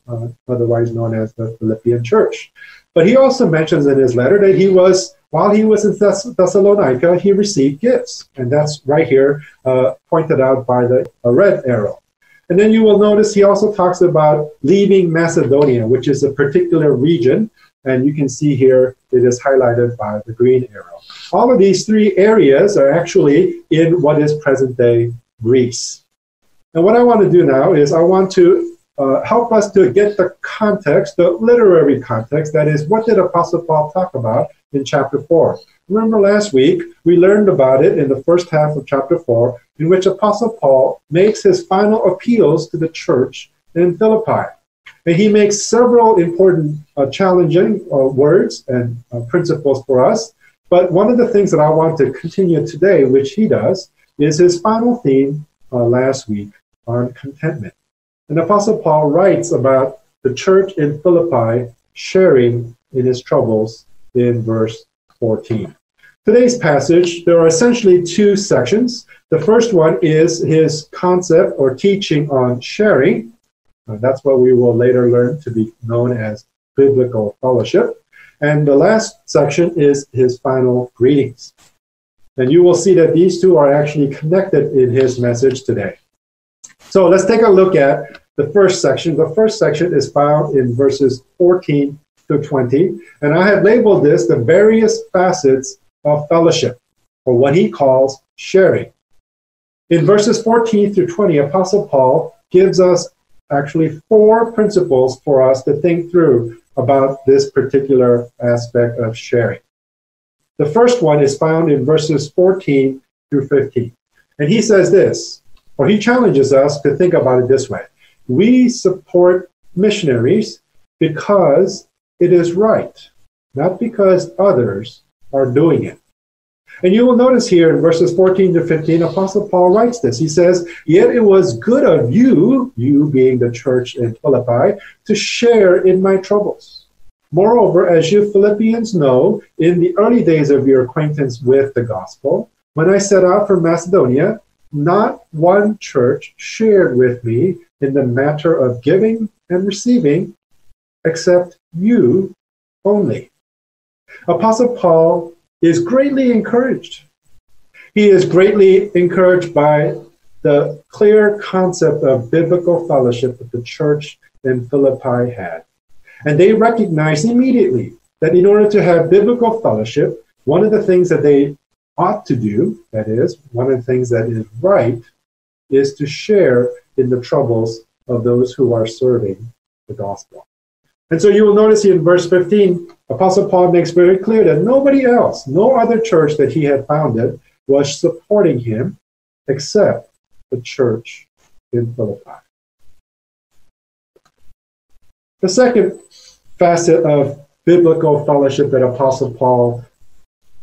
otherwise known as the Philippian church. But he also mentions in his letter that while he was in Thessalonica, he received gifts. And that's right here, pointed out by the red arrow. And then you will notice he also talks about leaving Macedonia, which is a particular region. And you can see here it is highlighted by the green arrow. All of these three areas are actually in what is present-day Greece. And what I want to do now is I want to help us to get the context, the literary context, that is, what did Apostle Paul talk about in chapter 4? Remember last week, we learned about it in the first half of chapter 4, in which Apostle Paul makes his final appeals to the church in Philippi. And he makes several important challenging words and principles for us. But one of the things that I want to continue today, which he does, is his final theme last week on contentment. And Apostle Paul writes about the church in Philippi sharing in his troubles in verse 14. Today's passage, there are essentially two sections. The first one is his concept or teaching on sharing. That's what we will later learn to be known as biblical fellowship. And the last section is his final greetings. And you will see that these two are actually connected in his message today. So let's take a look at the first section. The first section is found in verses 14 to 20. And I have labeled this the various facets of fellowship, or what he calls sharing. In verses 14 through 20, Apostle Paul gives us actually 4 principles for us to think through about this particular aspect of sharing. The first one is found in verses 14 through 15. And he says this, or he challenges us to think about it this way. We support missionaries because it is right, not because others are doing it. And you will notice here in verses 14 to 15, Apostle Paul writes this. He says, yet it was good of you, you being the church in Philippi, to share in my troubles. Moreover, as you Philippians know, in the early days of your acquaintance with the gospel, when I set out from Macedonia, not one church shared with me in the matter of giving and receiving, except you only. Apostle Paul is greatly encouraged. He is greatly encouraged by the clear concept of biblical fellowship that the church in Philippi had. And they recognized immediately that in order to have biblical fellowship, one of the things that they ought to do, that is, one of the things that is right, is to share in the troubles of those who are serving the gospel. And so you will notice here in verse 15, Apostle Paul makes very clear that nobody else, no other church that he had founded was supporting him except the church in Philippi. The second facet of biblical fellowship that Apostle Paul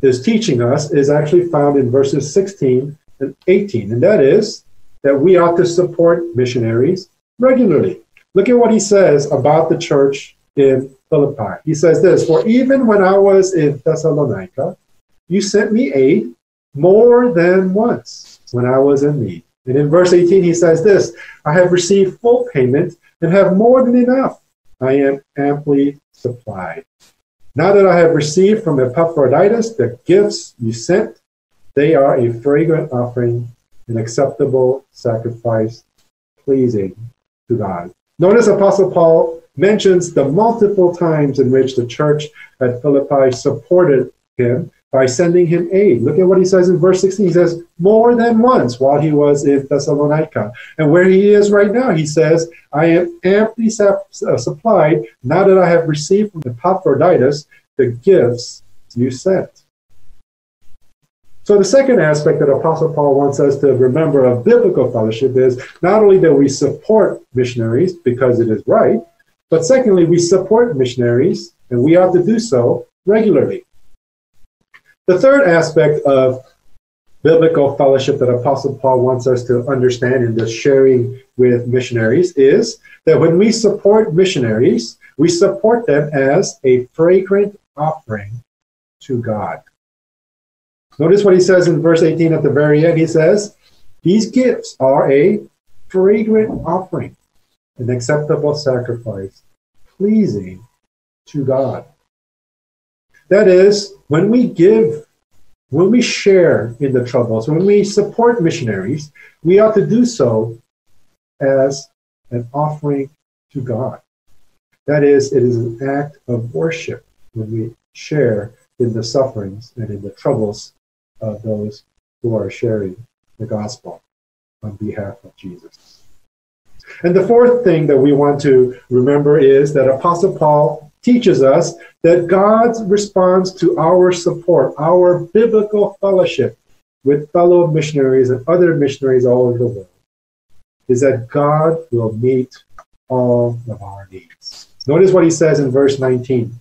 is teaching us is actually found in verses 16 and 18, and that is that we ought to support missionaries regularly. Look at what he says about the church in Philippi. He says this, "For even when I was in Thessalonica, you sent me aid more than once when I was in need." And in verse 18, he says this, "I have received full payment and have more than enough. I am amply supplied. Now that I have received from Epaphroditus the gifts you sent, they are a fragrant offering, an acceptable sacrifice, pleasing to God." Notice Apostle Paul mentions the multiple times in which the church at Philippi supported him by sending him aid. Look at what he says in verse 16. He says, more than once while he was in Thessalonica. And where he is right now, he says, "I am amply supplied now that I have received from Epaphroditus the gifts you sent." So the second aspect that Apostle Paul wants us to remember of biblical fellowship is not only that we support missionaries because it is right, but secondly, we support missionaries, and we ought to do so regularly. The third aspect of biblical fellowship that Apostle Paul wants us to understand in the sharing with missionaries is that when we support missionaries, we support them as a fragrant offering to God. Notice what he says in verse 18 at the very end. He says, "These gifts are a fragrant offering, an acceptable sacrifice, pleasing to God." That is, when we give, when we share in the troubles, when we support missionaries, we ought to do so as an offering to God. That is, it is an act of worship when we share in the sufferings and in the troubles of those who are sharing the gospel on behalf of Jesus. And the fourth thing that we want to remember is that Apostle Paul teaches us that God's response to our support, our biblical fellowship with fellow missionaries and other missionaries all over the world, is that God will meet all of our needs. Notice what he says in verse 19.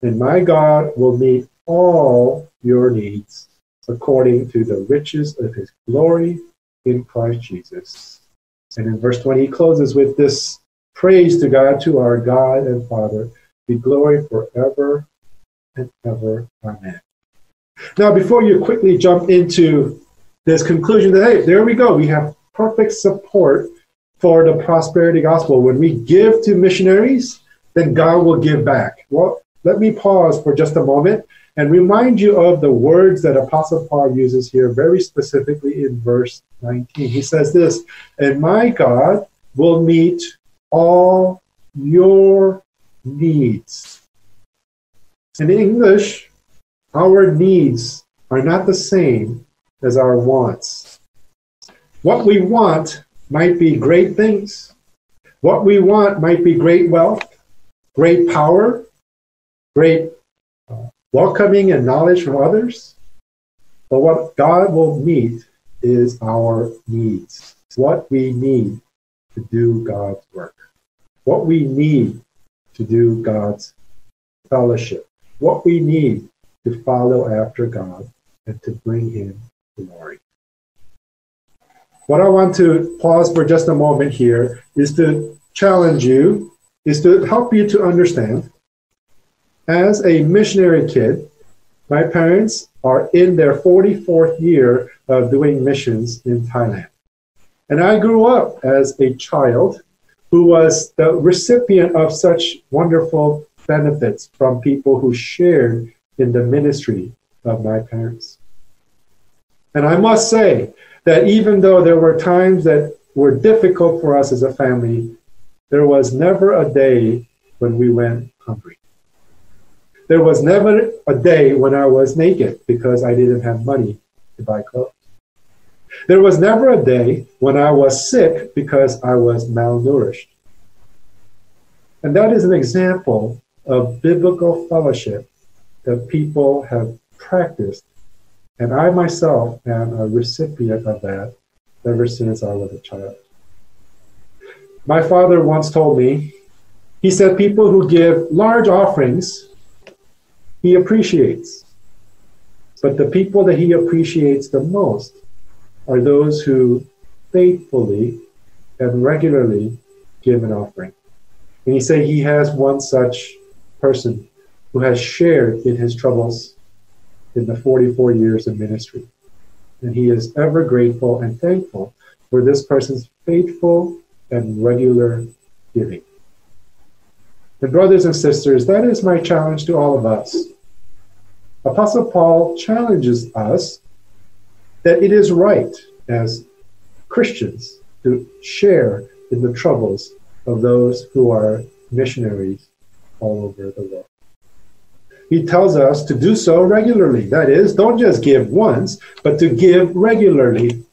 "And my God will meet all your needs according to the riches of his glory in Christ Jesus." And in verse 20, he closes with this praise to God, "To our God and Father, be glory forever and ever. Amen." Now, before you quickly jump into this conclusion that, hey, there we go, we have perfect support for the prosperity gospel. When we give to missionaries, then God will give back. Well, let me pause for just a moment and remind you of the words that Apostle Paul uses here very specifically in verse 19. He says this, "And my God will meet all your needs." In English, our needs are not the same as our wants. What we want might be great things. What we want might be great wealth, great power, great welcoming and knowledge from others. But what God will meet is our needs. What we need to do God's work. What we need to do God's fellowship. What we need to follow after God and to bring him glory. What I want to pause for just a moment here is to challenge you, is to help you to understand. As a missionary kid, my parents are in their 44th year of doing missions in Thailand. And I grew up as a child who was the recipient of such wonderful benefits from people who shared in the ministry of my parents. And I must say that even though there were times that were difficult for us as a family, there was never a day when we went hungry. There was never a day when I was naked because I didn't have money to buy clothes. There was never a day when I was sick because I was malnourished. And that is an example of biblical fellowship that people have practiced. And I myself am a recipient of that ever since I was a child. My father once told me, he said, people who give large offerings, he appreciates. But the people that he appreciates the most are those who faithfully and regularly give an offering. And he said he has one such person who has shared in his troubles in the 44 years of ministry. And he is ever grateful and thankful for this person's faithful and regular giving. And brothers and sisters, that is my challenge to all of us. Apostle Paul challenges us that it is right as Christians to share in the troubles of those who are missionaries all over the world. He tells us to do so regularly. That is, don't just give once, but to give regularly.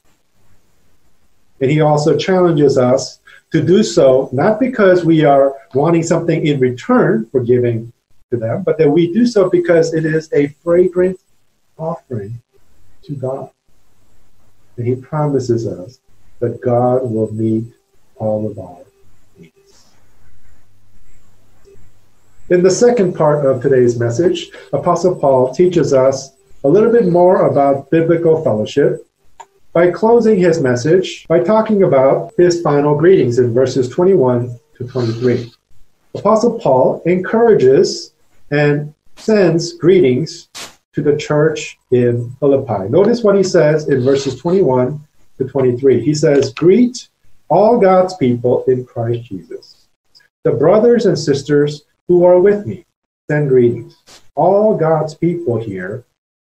And he also challenges us to do so, not because we are wanting something in return for giving to them, but that we do so because it is a fragrant offering to God. And he promises us that God will meet all of our needs. In the second part of today's message, Apostle Paul teaches us a little bit more about biblical fellowship by closing his message by talking about his final greetings in verses 21 to 23. Apostle Paul encourages and sends greetings to the church in Philippi. Notice what he says in verses 21 to 23. He says, "Greet all God's people in Christ Jesus. The brothers and sisters who are with me send greetings." All God's people here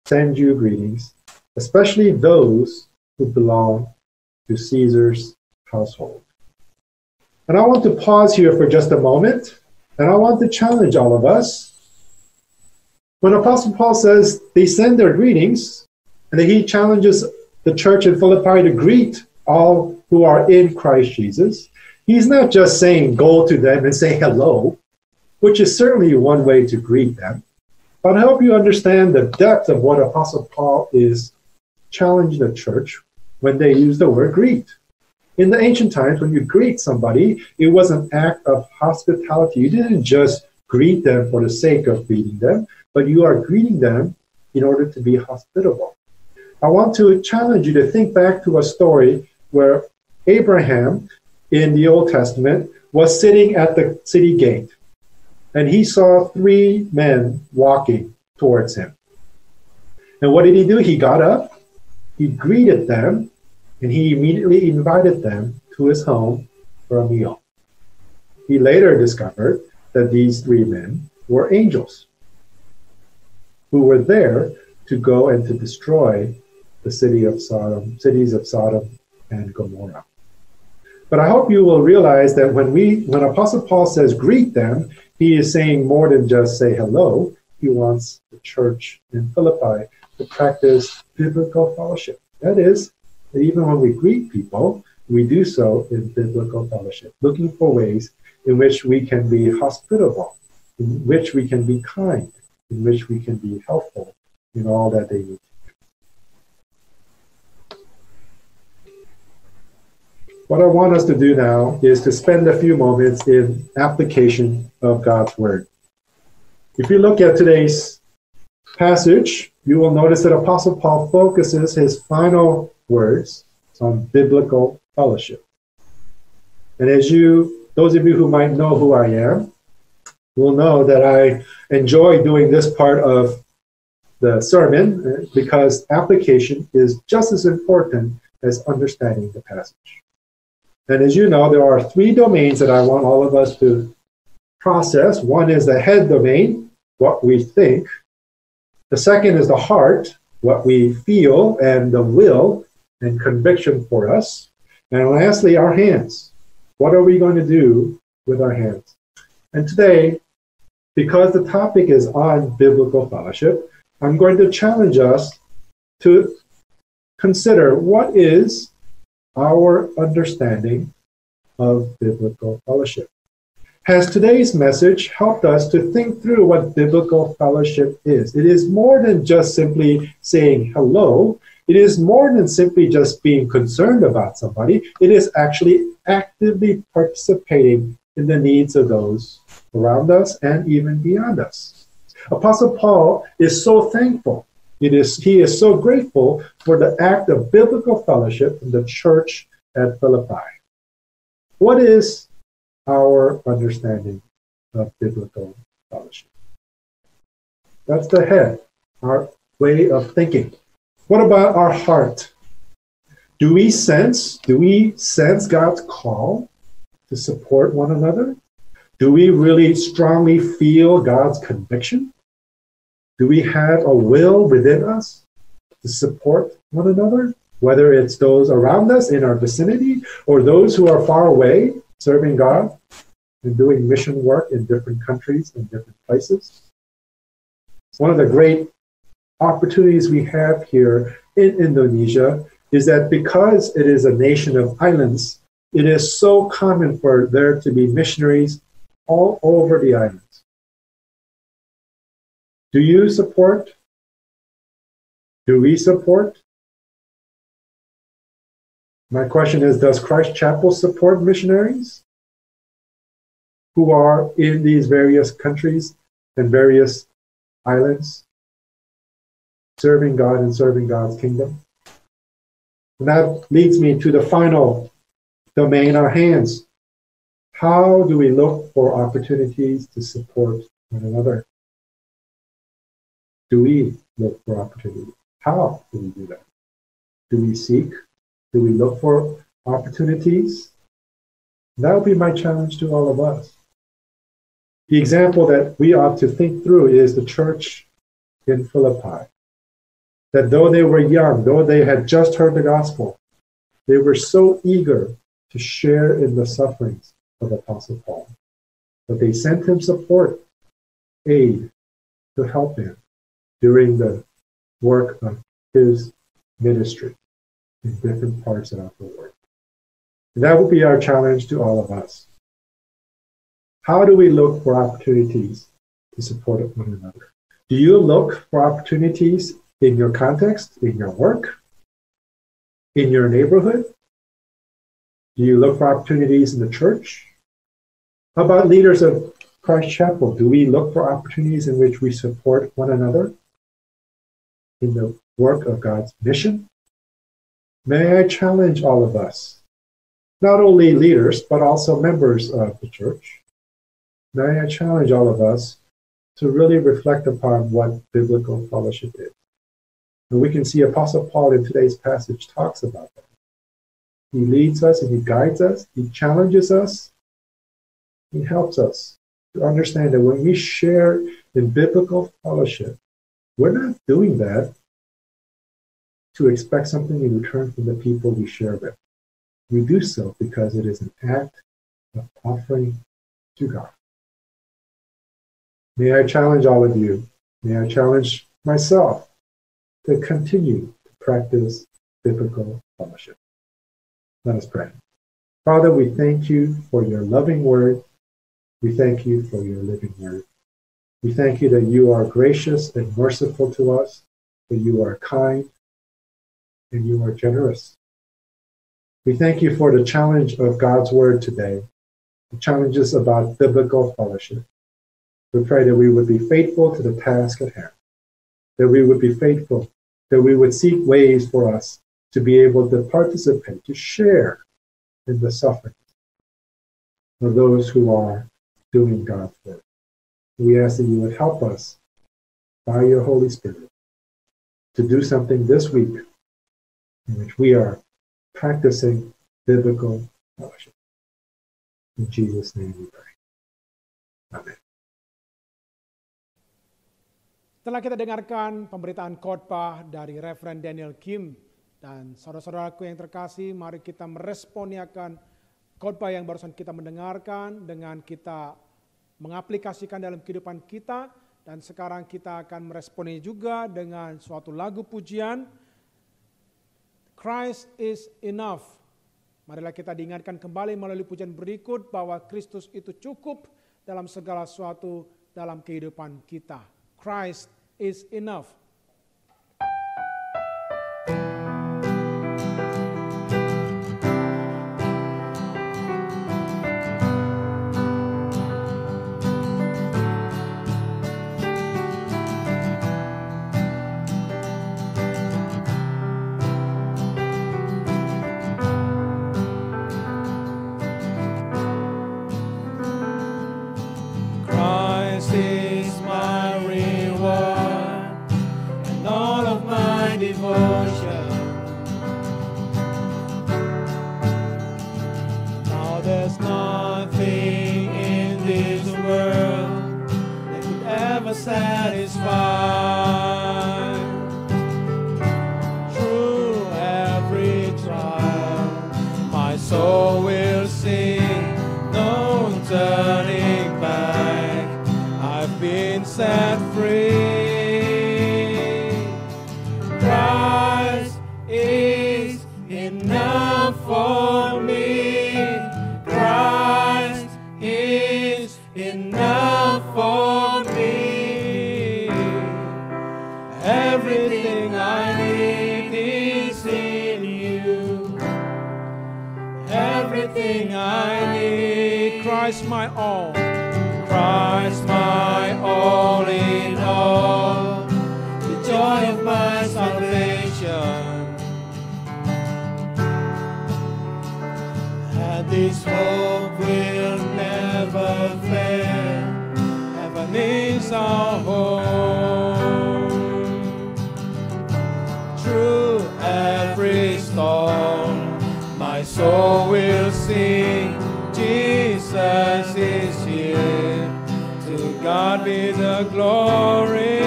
send you greetings, especially those who belong to Caesar's household. And I want to pause here for just a moment, and I want to challenge all of us. When Apostle Paul says they send their greetings, and that he challenges the church in Philippi to greet all who are in Christ Jesus, he's not just saying go to them and say hello, which is certainly one way to greet them. But I hope you understand the depth of what Apostle Paul is challenging the church when they use the word greet. In the ancient times, when you greet somebody, it was an act of hospitality. You didn't just greet them for the sake of greeting them, but you are greeting them in order to be hospitable. I want to challenge you to think back to a story where Abraham in the Old Testament was sitting at the city gate, and he saw 3 men walking towards him. And what did he do? He got up, he greeted them, and he immediately invited them to his home for a meal. He later discovered that these 3 men were angels who were there to go and to destroy the cities of Sodom and Gomorrah. But I hope you will realize that when Apostle Paul says greet them, he is saying more than just say hello. He wants the church in Philippi to practice biblical fellowship. That is, that even when we greet people, we do so in biblical fellowship, looking for ways in which we can be hospitable, in which we can be kind, in which we can be helpful in all that they need. What I want us to do now is to spend a few moments in application of God's word. If you look at today's passage, you will notice that Apostle Paul focuses his final words on biblical fellowship. And those of you who might know who I am, will know that I enjoy doing this part of the sermon because application is just as important as understanding the passage. And as you know, there are 3 domains that I want all of us to process. One is the head domain, what we think. The second is the heart, what we feel, and the will and conviction for us. And lastly, our hands. What are we going to do with our hands? And today, because the topic is on biblical fellowship, I'm going to challenge us to consider what is our understanding of biblical fellowship. Has today's message helped us to think through what biblical fellowship is? It is more than just simply saying hello. It is more than simply just being concerned about somebody. It is actually actively participating in the needs of those around us and even beyond us. Apostle Paul is so thankful. He is so grateful for the act of biblical fellowship in the church at Philippi. What is our understanding of biblical fellowship. That's the head, our way of thinking. What about our heart? Do we sense God's call to support one another? Do we really strongly feel God's conviction? Do we have a will within us to support one another? Whether it's those around us in our vicinity or those who are far away serving God and doing mission work in different countries and different places. One of the great opportunities we have here in Indonesia is that because it is a nation of islands, it is so common for there to be missionaries all over the islands. Do you support? Do we support? My question is, does Christ Chapel support missionaries who are in these various countries and various islands, serving God and serving God's kingdom? And that leads me to the final domain, our hands. How do we look for opportunities to support one another? Do we look for opportunities? How do we do that? Do we seek? Do we look for opportunities? That will be my challenge to all of us. The example that we ought to think through is the church in Philippi. That though they were young, though they had just heard the gospel, they were so eager to share in the sufferings of Apostle Paul that they sent him support, aid, to help him during the work of his ministry in different parts of the world. And that will be our challenge to all of us. How do we look for opportunities to support one another? Do you look for opportunities in your context, in your work, in your neighborhood? Do you look for opportunities in the church? How about leaders of Christ Chapel? Do we look for opportunities in which we support one another in the work of God's mission? May I challenge all of us, not only leaders, but also members of the church. May I challenge all of us to really reflect upon what biblical fellowship is. And we can see Apostle Paul in today's passage talks about that. He leads us and he guides us. He challenges us. He helps us to understand that when we share in biblical fellowship, we're not doing that to expect something in return from the people we share with. We do so because it is an act of offering to God. May I challenge all of you, may I challenge myself to continue to practice biblical fellowship. Let us pray. Father, we thank you for your loving word. We thank you for your living word. We thank you that you are gracious and merciful to us, that you are kind, and you are generous. We thank you for the challenge of God's word today, the challenges about biblical fellowship. We pray that we would be faithful to the task at hand, that we would be faithful, that we would seek ways for us to be able to participate, to share in the suffering of those who are doing God's work. We ask that you would help us by your Holy Spirit to do something this week in which we are practicing biblical fellowship. In Jesus' name we pray. Amen. Setelah kita dengarkan pemberitaan khotbah dari Reverend Daniel Kim dan saudara-saudaraku yang terkasih, mari kita meresponiakan khotbah yang barusan kita mendengarkan dengan kita mengaplikasikan dalam kehidupan kita, dan sekarang kita akan meresponi juga dengan suatu lagu pujian, Christ is enough. Marilah kita diingatkan kembali melalui pujian berikut bahwa Kristus itu cukup dalam segala sesuatu dalam kehidupan kita. Christ is enough. satisfied. Through every trial, my soul will sing, no turning back. I've been set free. Christ is enough for me. Christ is enough for me. Everything I need is in you. Everything I need. Christ my all. Christ my all in all. The joy of my salvation. And this hope will never fail. Heaven is our home. Through every storm, my soul will sing, Jesus is here. To God be the glory.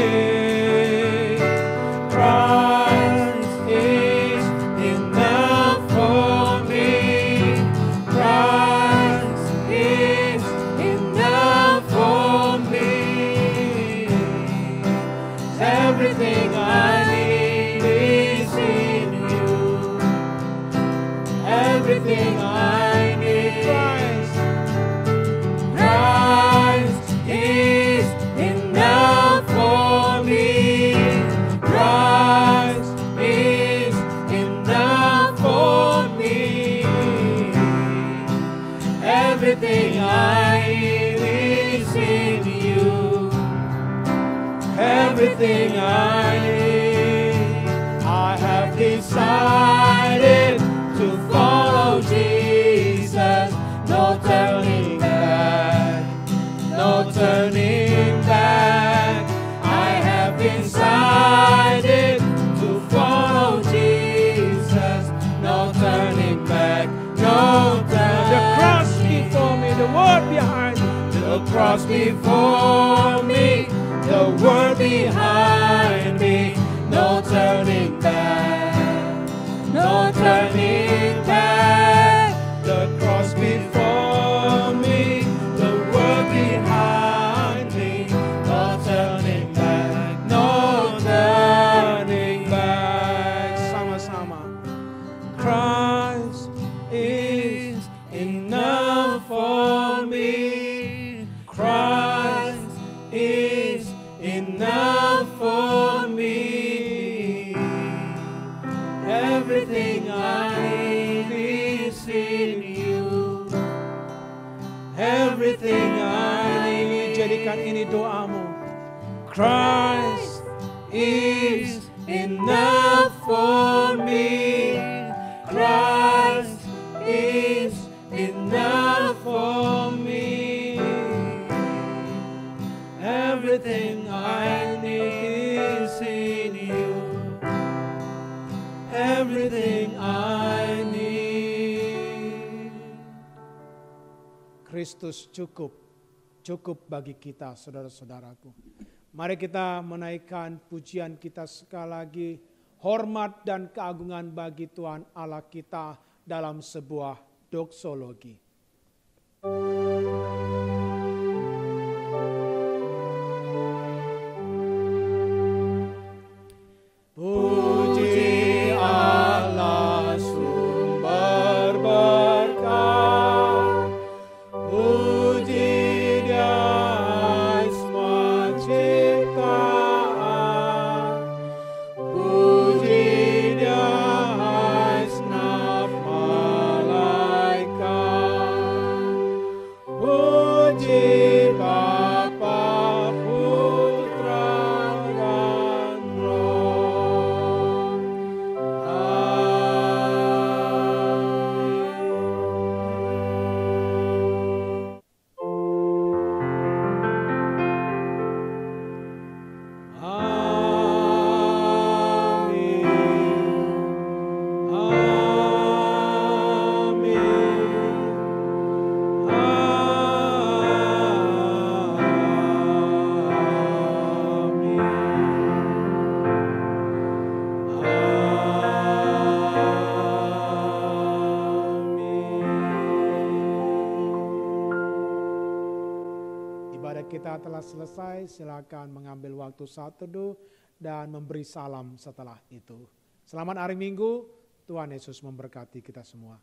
Christ is enough for me. Christ is enough for me. Everything I need is in you. Everything I need. Christ is enough for me. Christ is enough for me. Everything I need is in you. Everything I need. I have decided to follow Jesus. No turning back. No turning back. I have decided to follow Jesus. No turning back. No turning The back. cross before me, the word behind me. The cross before me, the word behind me. No turning back. No turning back. The cross before me, the word behind me. No turning back. No turning back. Sama-sama. Christ is enough for me. Christ is enough for me. Everything I need is in you. Everything I need. Jadikan ini doamu. Christ is enough for me. Christ is enough for me. Everything I need is in you. Everything I need. Kristus cukup. Cukup bagi kita, saudara-saudaraku. Mari kita menaikkan pujian kita sekali lagi. Hormat dan keagungan bagi Tuhan Allah kita dalam sebuah doksologi. Puji Allah sumber berkah. Puji Dia semua ciptaan. Puji Dia segenap malaikat. Ibadah kita telah selesai, silakan mengambil waktu saat teduh dan memberi salam setelah itu. Selamat hari Minggu, Tuhan Yesus memberkati kita semua.